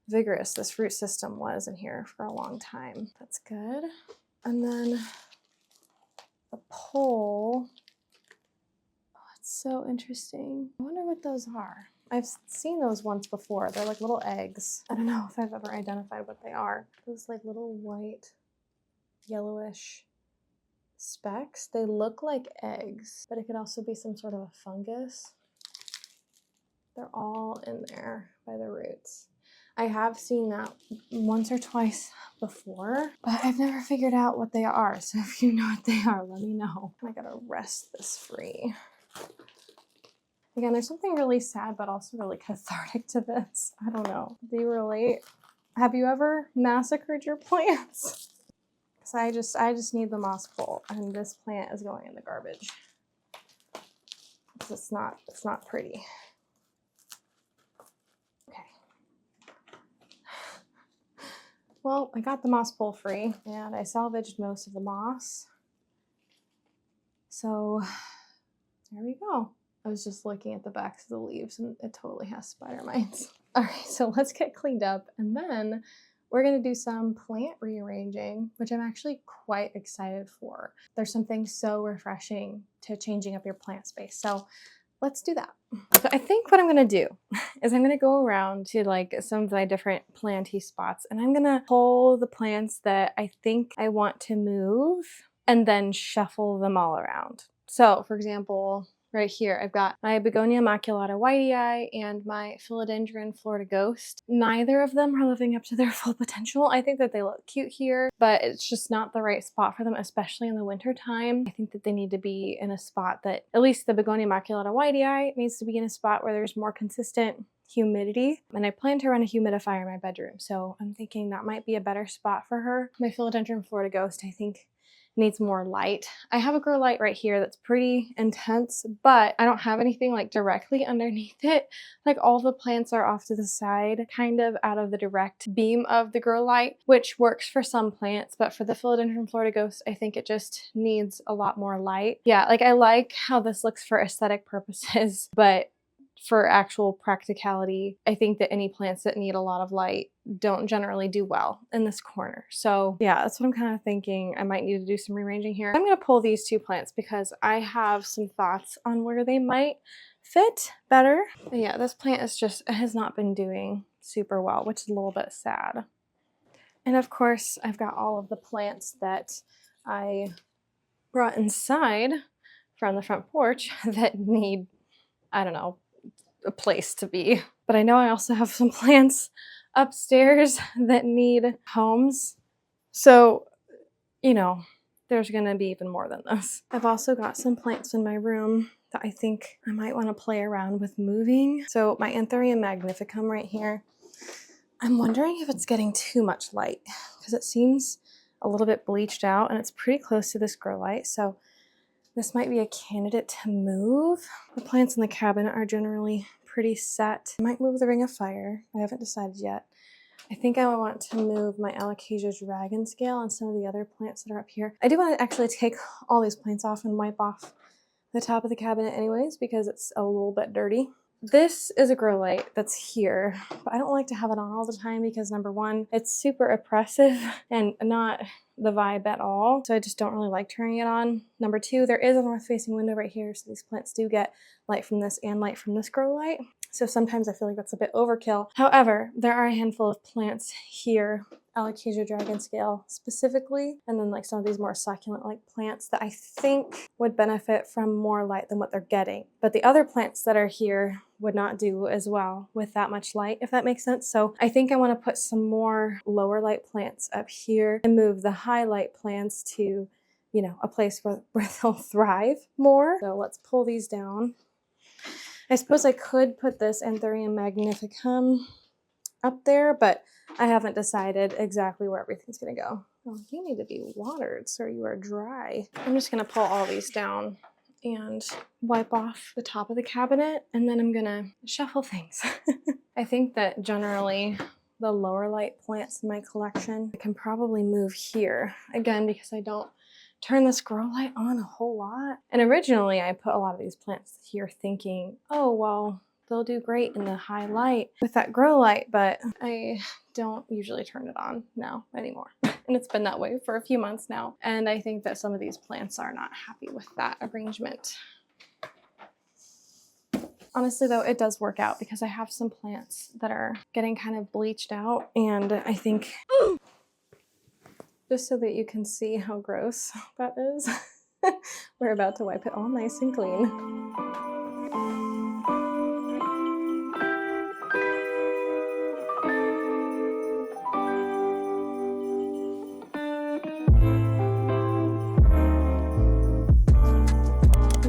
vigorous this root system was in here for a long time. That's good. And then the pole, So interesting. I wonder what those are. I've seen those once before. They're like little eggs. I don't know if I've ever identified what they are. Those like little white, yellowish specks. They look like eggs, but it could also be some sort of a fungus. They're all in there by the roots. I have seen that once or twice before, but I've never figured out what they are. So if you know what they are, let me know. I gotta wrest this free. Again, there's something really sad, but also really cathartic to this. I don't know. Do you relate? Have you ever massacred your plants? Because I just need the moss pole, and this plant is going in the garbage. It's not pretty. Okay. Well, I got the moss pole free, and I salvaged most of the moss. So there we go. I was just looking at the backs of the leaves and it totally has spider mites. All right, so let's get cleaned up and then we're gonna do some plant rearranging, which I'm actually quite excited for. There's something so refreshing to changing up your plant space. So let's do that. So I think what I'm gonna do is I'm gonna go around to like some of my different planty spots and I'm gonna pull the plants that I think I want to move and then shuffle them all around. So for example, right here, I've got my Begonia maculata whitei and my Philodendron Florida Ghost. Neither of them are living up to their full potential. I think that they look cute here, but it's just not the right spot for them, especially in the winter time. I think that they need to be in a spot that, at least the Begonia maculata whitei needs to be in a spot where there's more consistent humidity. And I plan to run a humidifier in my bedroom, so I'm thinking that might be a better spot for her. My Philodendron Florida Ghost, I think, needs more light. I have a grow light right here that's pretty intense, but I don't have anything like directly underneath it. Like all the plants are off to the side, kind of out of the direct beam of the grow light, which works for some plants, but for the Philodendron Florida Ghost, I think it just needs a lot more light. Yeah, like I like how this looks for aesthetic purposes, but for actual practicality, I think that any plants that need a lot of light don't generally do well in this corner. So yeah, that's what I'm kind of thinking. I might need to do some rearranging here. I'm going to pull these two plants because I have some thoughts on where they might fit better. But yeah, this plant has not been doing super well, which is a little bit sad. And of course, I've got all of the plants that I brought inside from the front porch that need, I don't know, a place to be. But I know I also have some plants upstairs that need homes. So, you know, there's gonna be even more than this. I've also got some plants in my room that I think I might want to play around with moving. So my Anthurium magnificum right here, I'm wondering if it's getting too much light because it seems a little bit bleached out and it's pretty close to this grow light. So this might be a candidate to move. The plants in the cabinet are generally pretty set. I might move the ring of fire. I haven't decided yet. I think I want to move my Alocasia dragon scale and some of the other plants that are up here. I do want to actually take all these plants off and wipe off the top of the cabinet anyways because it's a little bit dirty. This is a grow light that's here, but I don't like to have it on all the time because number one, it's super oppressive and not the vibe at all. So I just don't really like turning it on. Number two, there is a north facing window right here. So these plants do get light from this and light from this grow light. So sometimes I feel like that's a bit overkill. However, there are a handful of plants here, Alocasia dragon scale specifically, and then like some of these more succulent like plants that I think would benefit from more light than what they're getting. But the other plants that are here would not do as well with that much light, if that makes sense. So I think I want to put some more lower light plants up here and move the high light plants to, you know, a place where they'll thrive more. So let's pull these down. I suppose I could put this Anthurium magnificum up there, but I haven't decided exactly where everything's gonna go. Oh, you need to be watered, sir. You are dry. I'm just gonna pull all these down and wipe off the top of the cabinet, and then I'm gonna shuffle things. I think that generally the lower light plants in my collection I can probably move here. Again, because I don't turn this grow light on a whole lot. And originally I put a lot of these plants here thinking, oh, well, they'll do great in the high light with that grow light, but I don't usually turn it on now anymore. And it's been that way for a few months now. And I think that some of these plants are not happy with that arrangement. Honestly though, it does work out because I have some plants that are getting kind of bleached out, and I think just so that you can see how gross that is, we're about to wipe it all nice and clean.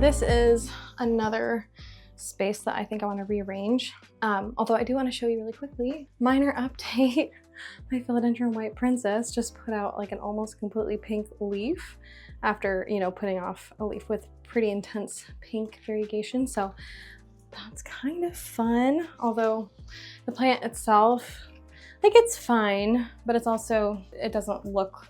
This is another space that I think I want to rearrange. Although I do want to show you really quickly, minor update. My philodendron white princess just put out like an almost completely pink leaf after, you know, putting off a leaf with pretty intense pink variegation. So that's kind of fun. Although the plant itself, like, it's fine, but it's also, it doesn't look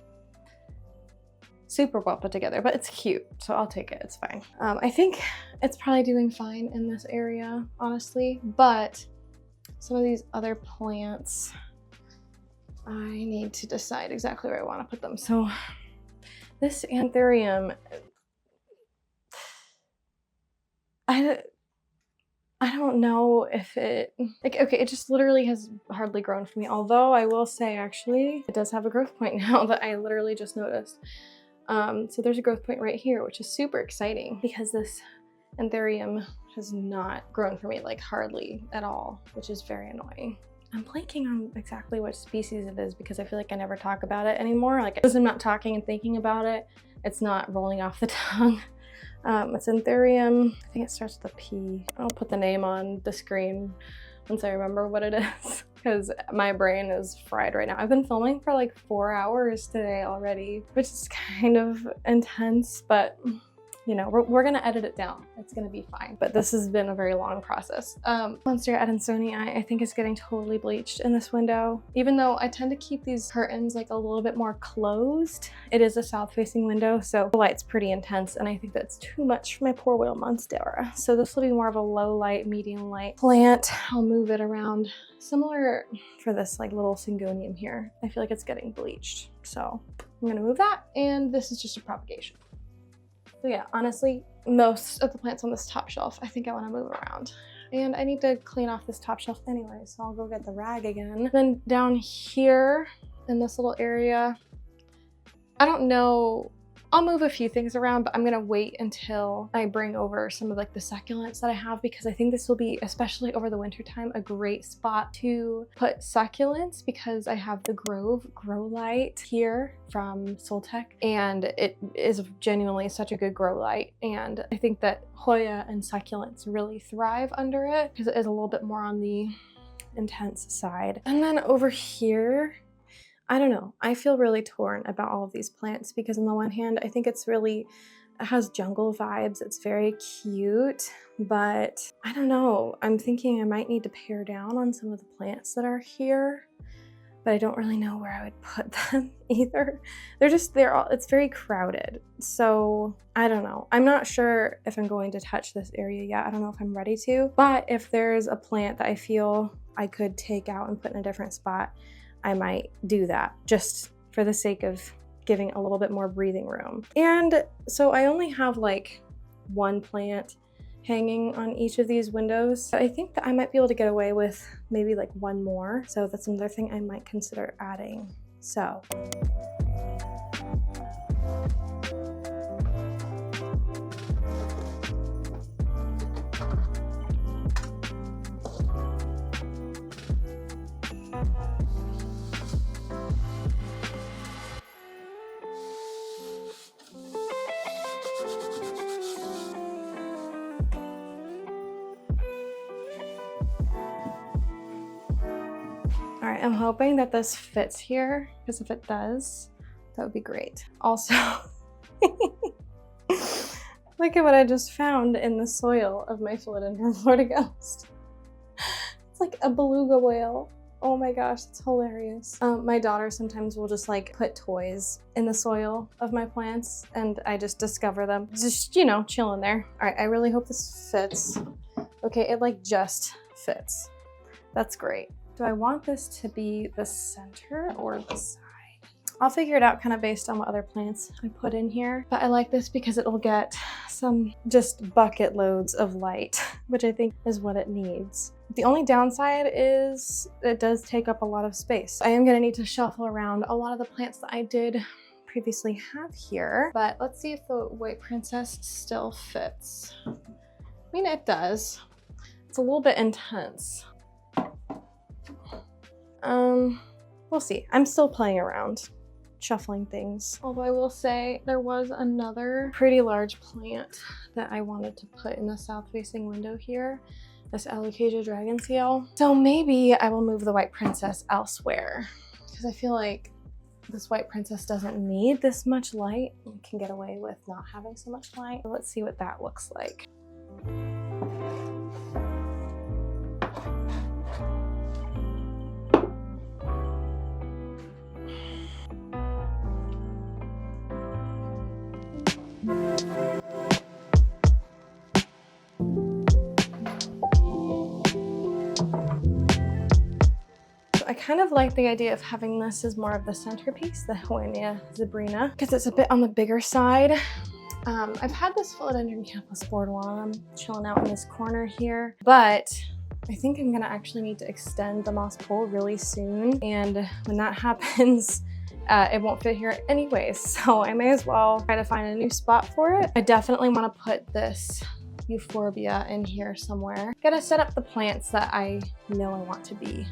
super well put together, but it's cute, so I'll take it. It's fine. I think it's probably doing fine in this area, honestly, but some of these other plants, I need to decide exactly where I want to put them. So this anthurium, I don't know if it, like, okay, it just literally has hardly grown for me. Although I will say, actually, it does have a growth point now that I literally just noticed. So there's a growth point right here, which is super exciting because this anthurium has not grown for me, like hardly at all, which is very annoying. I'm blanking on exactly what species it is because I feel like I never talk about it anymore. Like, as I'm not talking and thinking about it, it's not rolling off the tongue. It's anthurium. I think it starts with a P. I'll put the name on the screen once I remember what it is, because my brain is fried right now. I've been filming for like 4 hours today already, which is kind of intense, but you know, we're gonna edit it down. It's gonna be fine. But this has been a very long process. Monstera adansonii, I think, is getting totally bleached in this window. Even though I tend to keep these curtains like a little bit more closed, it is a south-facing window, so the light's pretty intense, and I think that's too much for my poor little monstera. So this will be more of a low light, medium light plant. I'll move it around. Similar for this like little syngonium here. I feel like it's getting bleached. So I'm gonna move that, and this is just a propagation. So yeah, honestly, most of the plants on this top shelf, I think I want to move around. And I need to clean off this top shelf anyway, so I'll go get the rag again. Then down here in this little area, I don't know, I'll move a few things around, but I'm gonna wait until I bring over some of like the succulents that I have, because I think this will be, especially over the winter time, a great spot to put succulents, because I have the Grove Grow Light here from SOLTECH, and it is genuinely such a good grow light. And I think that Hoya and succulents really thrive under it because it is a little bit more on the intense side. And then over here, I don't know, I feel really torn about all of these plants because on the one hand, I think it has jungle vibes. It's very cute, but I don't know. I'm thinking I might need to pare down on some of the plants that are here, but I don't really know where I would put them either. It's very crowded. So I don't know. I'm not sure if I'm going to touch this area yet. I don't know if I'm ready to, but if there's a plant that I feel I could take out and put in a different spot, I might do that just for the sake of giving a little bit more breathing room. And so I only have like one plant hanging on each of these windows. I think that I might be able to get away with maybe like one more. So that's another thing I might consider adding. So. All right, I'm hoping that this fits here, because if it does, that would be great. Also, look at what I just found in the soil of my philodendron Florida Ghost. It's like a beluga whale. Oh my gosh, it's hilarious. My daughter sometimes will just like put toys in the soil of my plants, and I just discover them, just, you know, chilling there. All right, I really hope this fits. Okay, it like just fits. That's great. Do I want this to be the center or the side? I'll figure it out kind of based on what other plants I put in here. But I like this because it'll get some just bucket loads of light, which I think is what it needs. The only downside is it does take up a lot of space. I am gonna need to shuffle around a lot of the plants that I did previously have here, but let's see if the white princess still fits. I mean, it does. It's a little bit intense. We'll see. I'm still playing around, shuffling things. Although I will say there was another pretty large plant that I wanted to put in the south-facing window here, this alocasia dragon seal. So maybe I will move the white princess elsewhere because I feel like this white princess doesn't need this much light and can get away with not having so much light. So let's see what that looks like. I kind of like the idea of having this as more of the centerpiece, the Hawaiian Zebrina, because it's a bit on the bigger side. I've had this philodendron campus board while I'm chilling out in this corner here, but I think I'm gonna actually need to extend the moss pole really soon. And when that happens, it won't fit here anyways. So I may as well try to find a new spot for it. I definitely wanna put this euphorbia in here somewhere. Gotta set up the plants that I know I want to be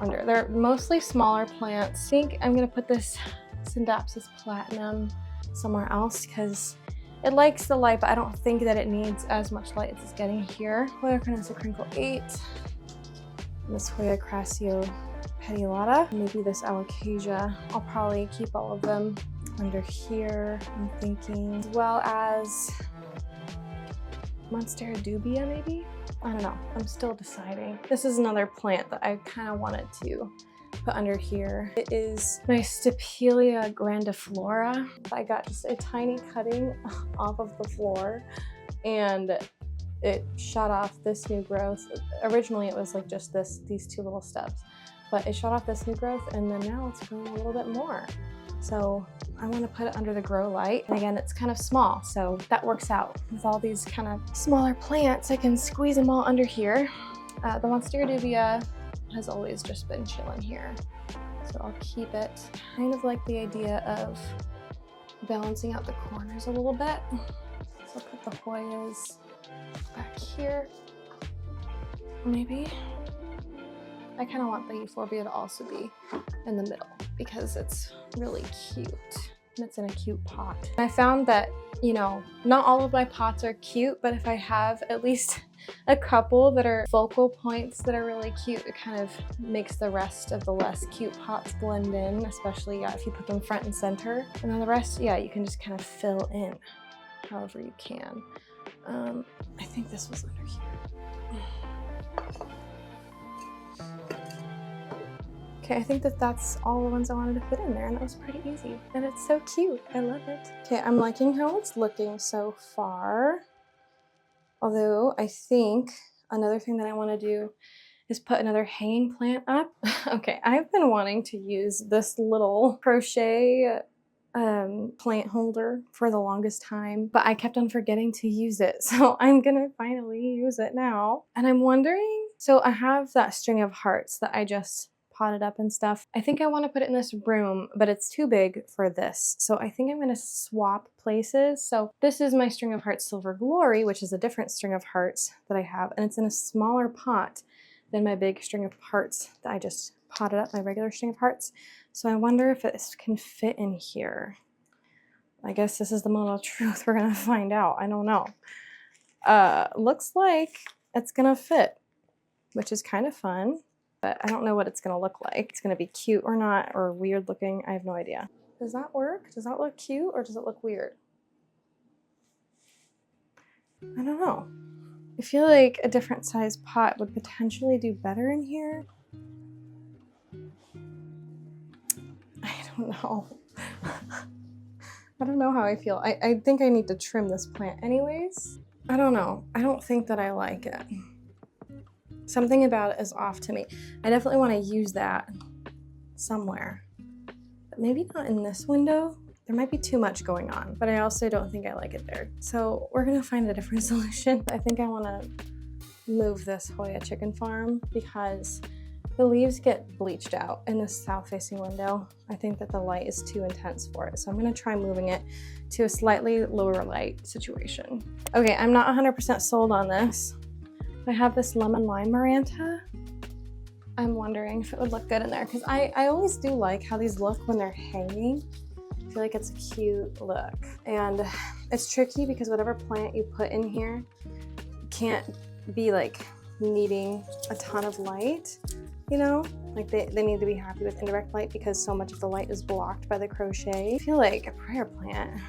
under. They're mostly smaller plants. I think I'm gonna put this Syndapsis platinum somewhere else because it likes the light, but I don't think that it needs as much light as it's getting here. Hoya carnosa crinkle 8, Miss Hoya crassio petiolata, maybe this alocasia. I'll probably keep all of them under here, I'm thinking, as well as Monstera dubia maybe? I don't know, I'm still deciding. This is another plant that I kind of wanted to put under here. It is my Stapelia grandiflora. I got just a tiny cutting off of the floor and it shot off this new growth. Originally it was like just these two little steps, but it shot off this new growth and then now it's growing a little bit more. So I want to put it under the grow light. And again, it's kind of small, so that works out. With all these kind of smaller plants, I can squeeze them all under here. The Monstera dubia has always just been chilling here. So I'll keep it. Kind of like the idea of balancing out the corners a little bit. So I'll put the Hoyas back here, maybe. I kind of want the euphorbia to also be in the middle because it's really cute and it's in a cute pot. I found that, you know, not all of my pots are cute, but if I have at least a couple that are focal points that are really cute, it kind of makes the rest of the less cute pots blend in, especially if you put them front and center. And then the rest, yeah, you can just kind of fill in however you can. I think this was under here. Okay, I think that's all the ones I wanted to put in there, and that was pretty easy. And it's so cute, I love it. Okay, I'm liking how it's looking so far. Although I think another thing that I want to do is put another hanging plant up. Okay, I've been wanting to use this little crochet plant holder for the longest time, but I kept on forgetting to use it. So I'm gonna finally use it now. And I'm wondering, so I have that string of hearts that I just potted up and stuff. I think I want to put it in this room, but it's too big for this. So I think I'm going to swap places. So this is my string of hearts Silver Glory, which is a different string of hearts that I have, and it's in a smaller pot than my big string of hearts that I just potted up, my regular string of hearts. So I wonder if this can fit in here. I guess this is the moment of truth. We're going to find out. I don't know. Looks like it's going to fit, which is kind of fun. But I don't know what it's going to look like. It's going to be cute or not, or weird looking. I have no idea. Does that work? Does that look cute or does it look weird? I don't know. I feel like a different size pot would potentially do better in here. I don't know. I don't know how I feel. I think I need to trim this plant anyways. I don't know. I don't think that I like it. Something about it is off to me. I definitely want to use that somewhere. But maybe not in this window. There might be too much going on, but I also don't think I like it there. So we're gonna find a different solution. I think I wanna move this Hoya chicken farm because the leaves get bleached out in this south-facing window. I think that the light is too intense for it. So I'm gonna try moving it to a slightly lower light situation. Okay, I'm not 100% sold on this. I have this lemon lime Maranta. I'm wondering if it would look good in there because I always do like how these look when they're hanging. I feel like it's a cute look. And it's tricky because whatever plant you put in here can't be like needing a ton of light, you know? Like they need to be happy with indirect light because so much of the light is blocked by the crochet. I feel like a prayer plant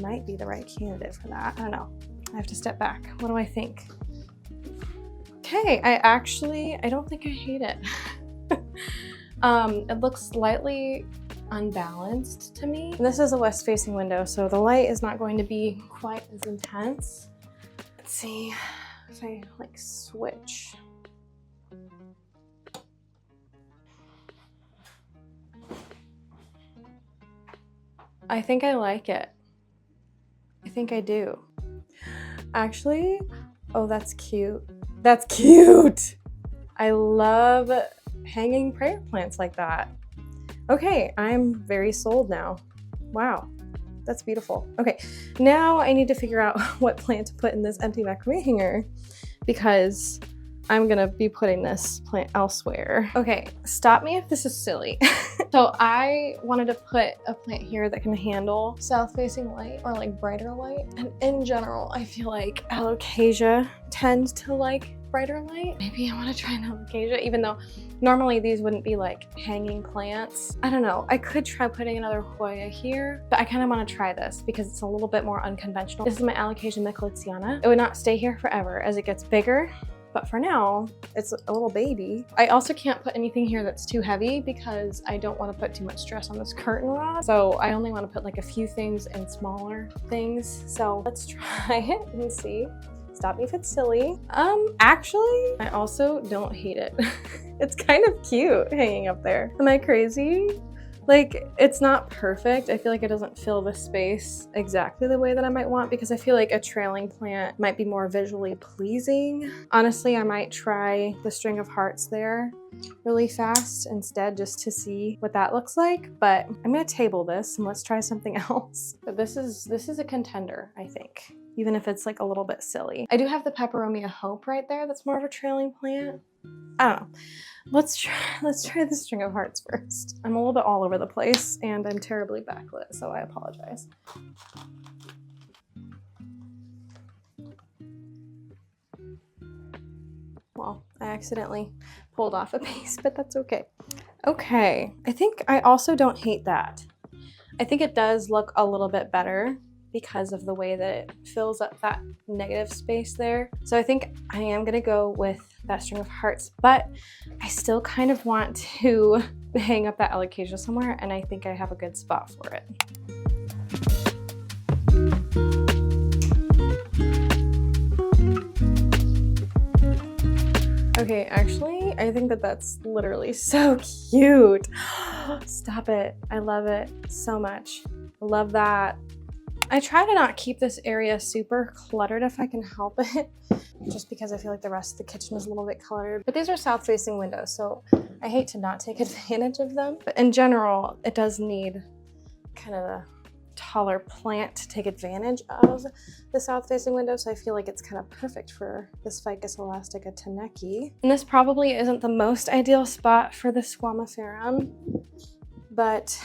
might be the right candidate for that. I don't know. I have to step back. What do I think? Okay, I don't think I hate it. It looks slightly unbalanced to me. And this is a west-facing window, so the light is not going to be quite as intense. Let's see if I like switch. I think I like it. I think I do. Actually, oh, that's cute. That's cute. I love hanging prayer plants like that. Okay, I'm very sold now. Wow, that's beautiful. Okay, now I need to figure out what plant to put in this empty macrame hanger because I'm gonna be putting this plant elsewhere. Okay, stop me if this is silly. So I wanted to put a plant here that can handle south-facing light or like brighter light. And in general, I feel like alocasia tends to like brighter light. Maybe I want to try an alocasia, even though normally these wouldn't be like hanging plants. I don't know. I could try putting another Hoya here, but I kind of want to try this because it's a little bit more unconventional. This is my alocasia michelitziana. It would not stay here forever as it gets bigger. But for now, it's a little baby. I also can't put anything here that's too heavy because I don't want to put too much stress on this curtain rod. So I only want to put like a few things and smaller things. So let's try it and see. Stop me if it's silly. Actually, I also don't hate it. It's kind of cute hanging up there. Am I crazy? Like, it's not perfect. I feel like it doesn't fill the space exactly the way that I might want because I feel like a trailing plant might be more visually pleasing. Honestly, I might try the string of hearts there really fast instead just to see what that looks like. But I'm gonna table this and let's try something else. But this is a contender, I think, even if it's like a little bit silly. I do have the Peperomia Hope right there. That's more of a trailing plant. I don't know. Let's try the string of hearts first. I'm a little bit all over the place and I'm terribly backlit, so I apologize. Well, I accidentally pulled off a piece, but that's okay. Okay, I think I also don't hate that. I think it does look a little bit better because of the way that it fills up that negative space there. So I think I am gonna go with that string of hearts, but I still kind of want to hang up that alocasia somewhere, and I think I have a good spot for it. Okay, actually, I think that that's literally so cute. Stop it. I love it so much. I love that. I try to not keep this area super cluttered if I can help it, just because I feel like the rest of the kitchen is a little bit cluttered. But these are south-facing windows, so I hate to not take advantage of them. But in general, it does need kind of a taller plant to take advantage of the south-facing window, so I feel like it's kind of perfect for this Ficus elastica teneki. And this probably isn't the most ideal spot for the squamiferum, but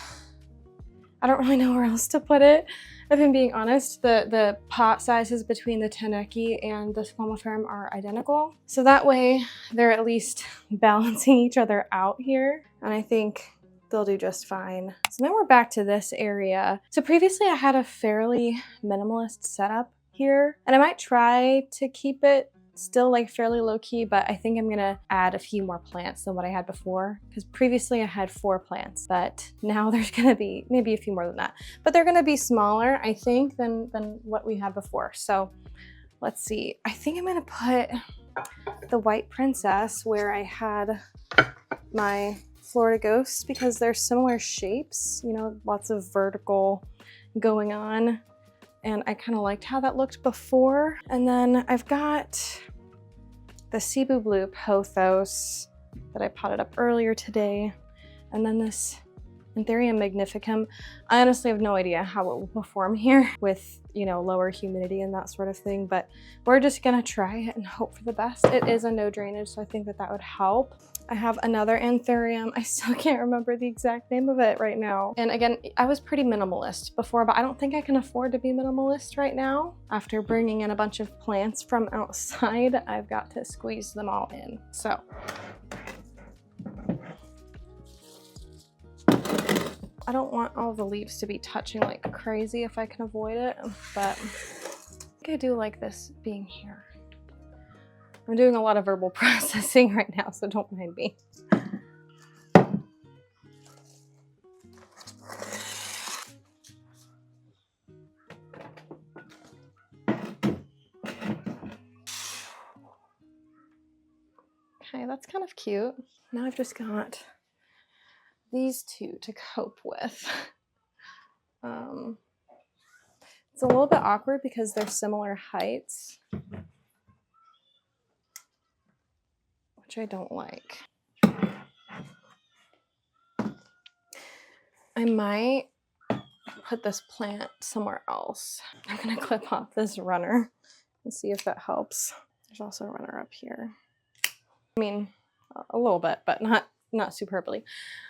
I don't really know where else to put it. If I'm being honest, the pot sizes between the teneki and the squamiferum are identical. So that way they're at least balancing each other out here. And I think they'll do just fine. So now we're back to this area. So previously I had a fairly minimalist setup here, and I might try to keep it still like fairly low key, but I think I'm gonna add a few more plants than what I had before, because previously I had 4 plants, but now there's gonna be maybe a few more than that. But they're gonna be smaller, I think, than what we had before. So let's see. I think I'm gonna put the white princess where I had my Florida Ghosts because they're similar shapes, you know, lots of vertical going on. And I kind of liked how that looked before. And then I've got the Cebu Blue Pothos that I potted up earlier today. And then this Anthurium magnificum. I honestly have no idea how it will perform here with, you know, lower humidity and that sort of thing, but we're just gonna try it and hope for the best. It is a no drainage, so I think that that would help. I have another Anthurium. I still can't remember the exact name of it right now. And again, I was pretty minimalist before, but I don't think I can afford to be minimalist right now. After bringing in a bunch of plants from outside, I've got to squeeze them all in. So. I don't want all the leaves to be touching like crazy if I can avoid it, but I think I do like this being here. I'm doing a lot of verbal processing right now, so don't mind me. Okay, that's kind of cute. Now I've just got these two to cope with. It's a little bit awkward because they're similar heights, which I don't like. I might put this plant somewhere else. I'm gonna clip off this runner and see if that helps. There's also a runner up here. I mean, a little bit, but not superbly.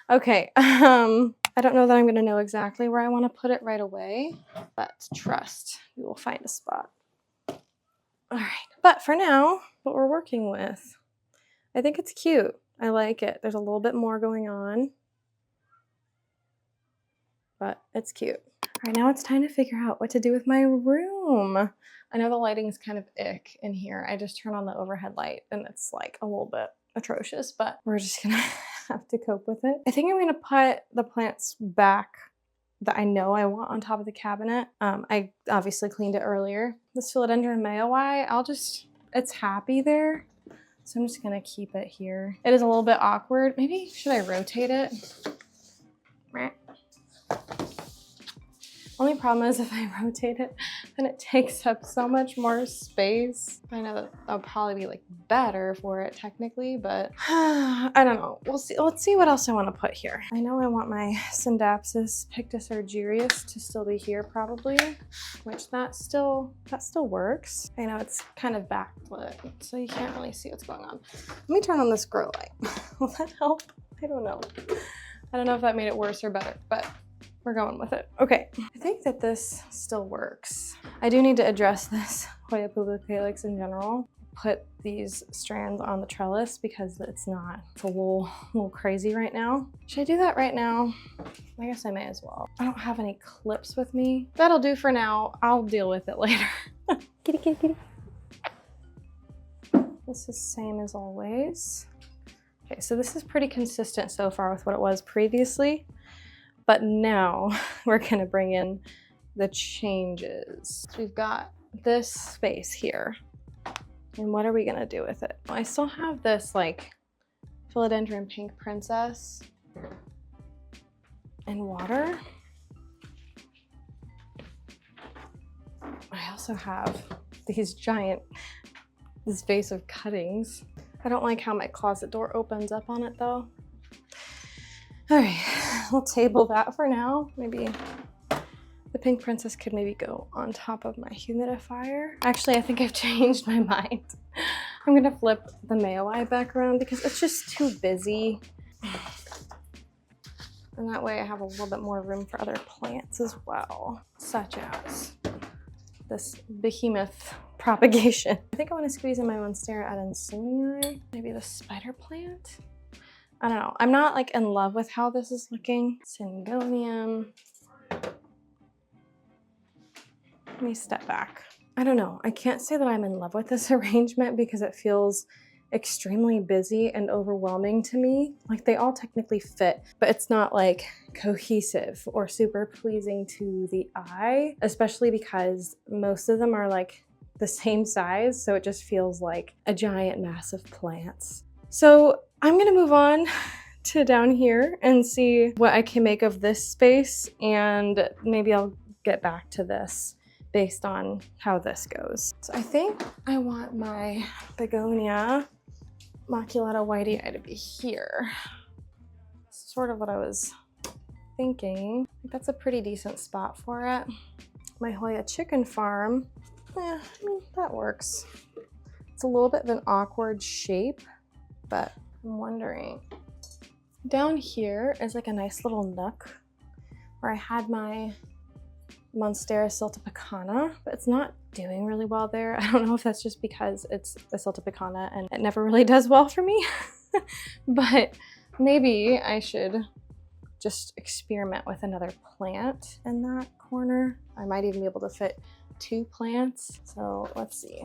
Okay, I don't know that I'm gonna know exactly where I wanna put it right away, but trust, we will find a spot. All right, but for now, what we're working with, I think it's cute. I like it. There's a little bit more going on, but it's cute. All right, now it's time to figure out what to do with my room. I know the lighting is kind of ick in here. I just turned on the overhead light and it's like a little bit atrocious, but we're just gonna have to cope with it. I think I'm gonna put the plants back that I know I want on top of the cabinet. I obviously cleaned it earlier. This philodendron mayoi, it's happy there. So I'm just gonna keep it here. It is a little bit awkward. Maybe, should I rotate it? Only problem is if I rotate it, then it takes up so much more space. I know that that'll probably be like better for it technically, but I don't know. We'll see. Let's see what else I want to put here. I know I want my Syndapsis pictus argyrius to still be here probably, which that still works. I know it's kind of backlit, so you can't really see what's going on. Let me turn on this grow light. Will that help? I don't know. I don't know if that made it worse or better, but we're going with it. Okay, I think that this still works. I do need to address this Hoya publicalyx in general. Put these strands on the trellis because it's a little crazy right now. Should I do that right now? I guess I may as well. I don't have any clips with me. That'll do for now. I'll deal with it later. Kitty, kitty, kitty. This is same as always. Okay, so this is pretty consistent so far with what it was previously. But now we're gonna bring in the changes. So we've got this space here. And what are we gonna do with it? I still have this like philodendron pink princess in water. I also have this vase of cuttings. I don't like how my closet door opens up on it though. All right, we'll table that for now. Maybe the pink princess could maybe go on top of my humidifier. Actually, I think I've changed my mind. I'm gonna flip the mayoi back around because it's just too busy. And that way I have a little bit more room for other plants as well, such as this behemoth propagation. I think I wanna squeeze in my Monstera adansonii, maybe the spider plant. I don't know. I'm not like in love with how this is looking. Syngonium. Let me step back. I don't know. I can't say that I'm in love with this arrangement because it feels extremely busy and overwhelming to me. Like they all technically fit, but it's not like cohesive or super pleasing to the eye, especially because most of them are like the same size. So it just feels like a giant mass of plants. So I'm gonna move on to down here and see what I can make of this space, and maybe I'll get back to this based on how this goes. So I think I want my begonia Maculata whitei to be here. Sort of what I was thinking. I think that's a pretty decent spot for it. My Hoya chicken farm, I mean, that works. It's a little bit of an awkward shape, but I'm wondering. Down here is like a nice little nook where I had my Monstera siltepecana, but it's not doing really well there. I don't know if that's just because it's a siltepecana and it never really does well for me, but maybe I should just experiment with another plant in that corner. I might even be able to fit 2 plants. So let's see.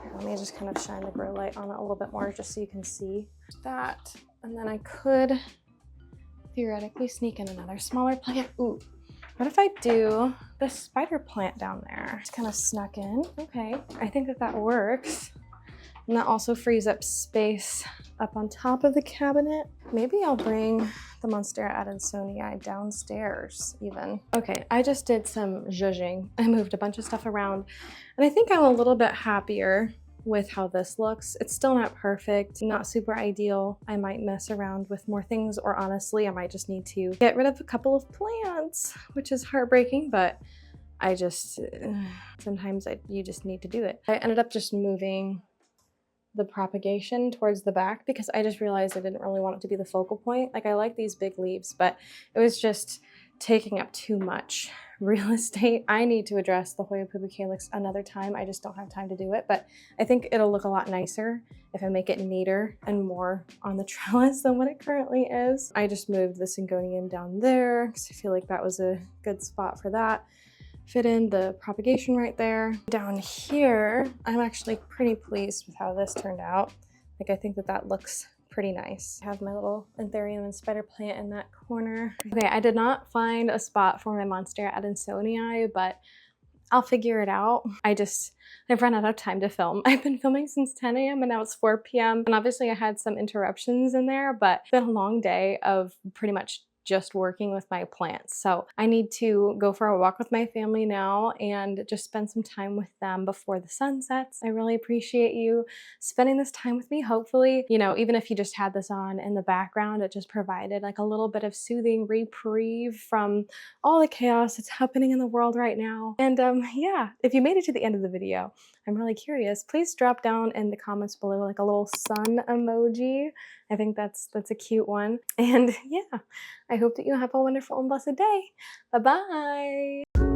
Here, let me just kind of shine the grow light on it a little bit more just so you can see that. And then I could theoretically sneak in another smaller plant. Ooh, what if I do this spider plant down there? Just kind of snuck in. Okay, I think that that works. And that also frees up space up on top of the cabinet. Maybe I'll bring the Monstera adansonii downstairs even. Okay, I just did some zhuzhing. I moved a bunch of stuff around, and I think I'm a little bit happier with how this looks. It's still not perfect, not super ideal. I might mess around with more things, or honestly, I might just need to get rid of a couple of plants, which is heartbreaking, but I just, sometimes you just need to do it. I ended up just moving the propagation towards the back because I just realized I didn't really want it to be the focal point. Like, I like these big leaves, but it was just taking up too much real estate. I need to address the Hoya pubicalyx another time. I just don't have time to do it, but I think it'll look a lot nicer if I make it neater and more on the trellis than what it currently is. I just moved the syngonium down there because I feel like that was a good spot for that. Fit in the propagation right there. Down here, I'm actually pretty pleased with how this turned out. Like, I think that that looks pretty nice. I have my little anthurium and spider plant in that corner. Okay, I did not find a spot for my Monstera adansonii, but I'll figure it out. I've run out of time to film. I've been filming since 10 a.m. and now it's 4 p.m. And obviously I had some interruptions in there, but it's been a long day of pretty much just working with my plants. So I need to go for a walk with my family now and just spend some time with them before the sun sets. I really appreciate you spending this time with me. Hopefully, you know, even if you just had this on in the background, it just provided like a little bit of soothing reprieve from all the chaos that's happening in the world right now. And yeah, if you made it to the end of the video, I'm really curious. Please drop down in the comments below like a little sun emoji. I think that's a cute one. And yeah, I hope that you have a wonderful and blessed day. Bye-bye.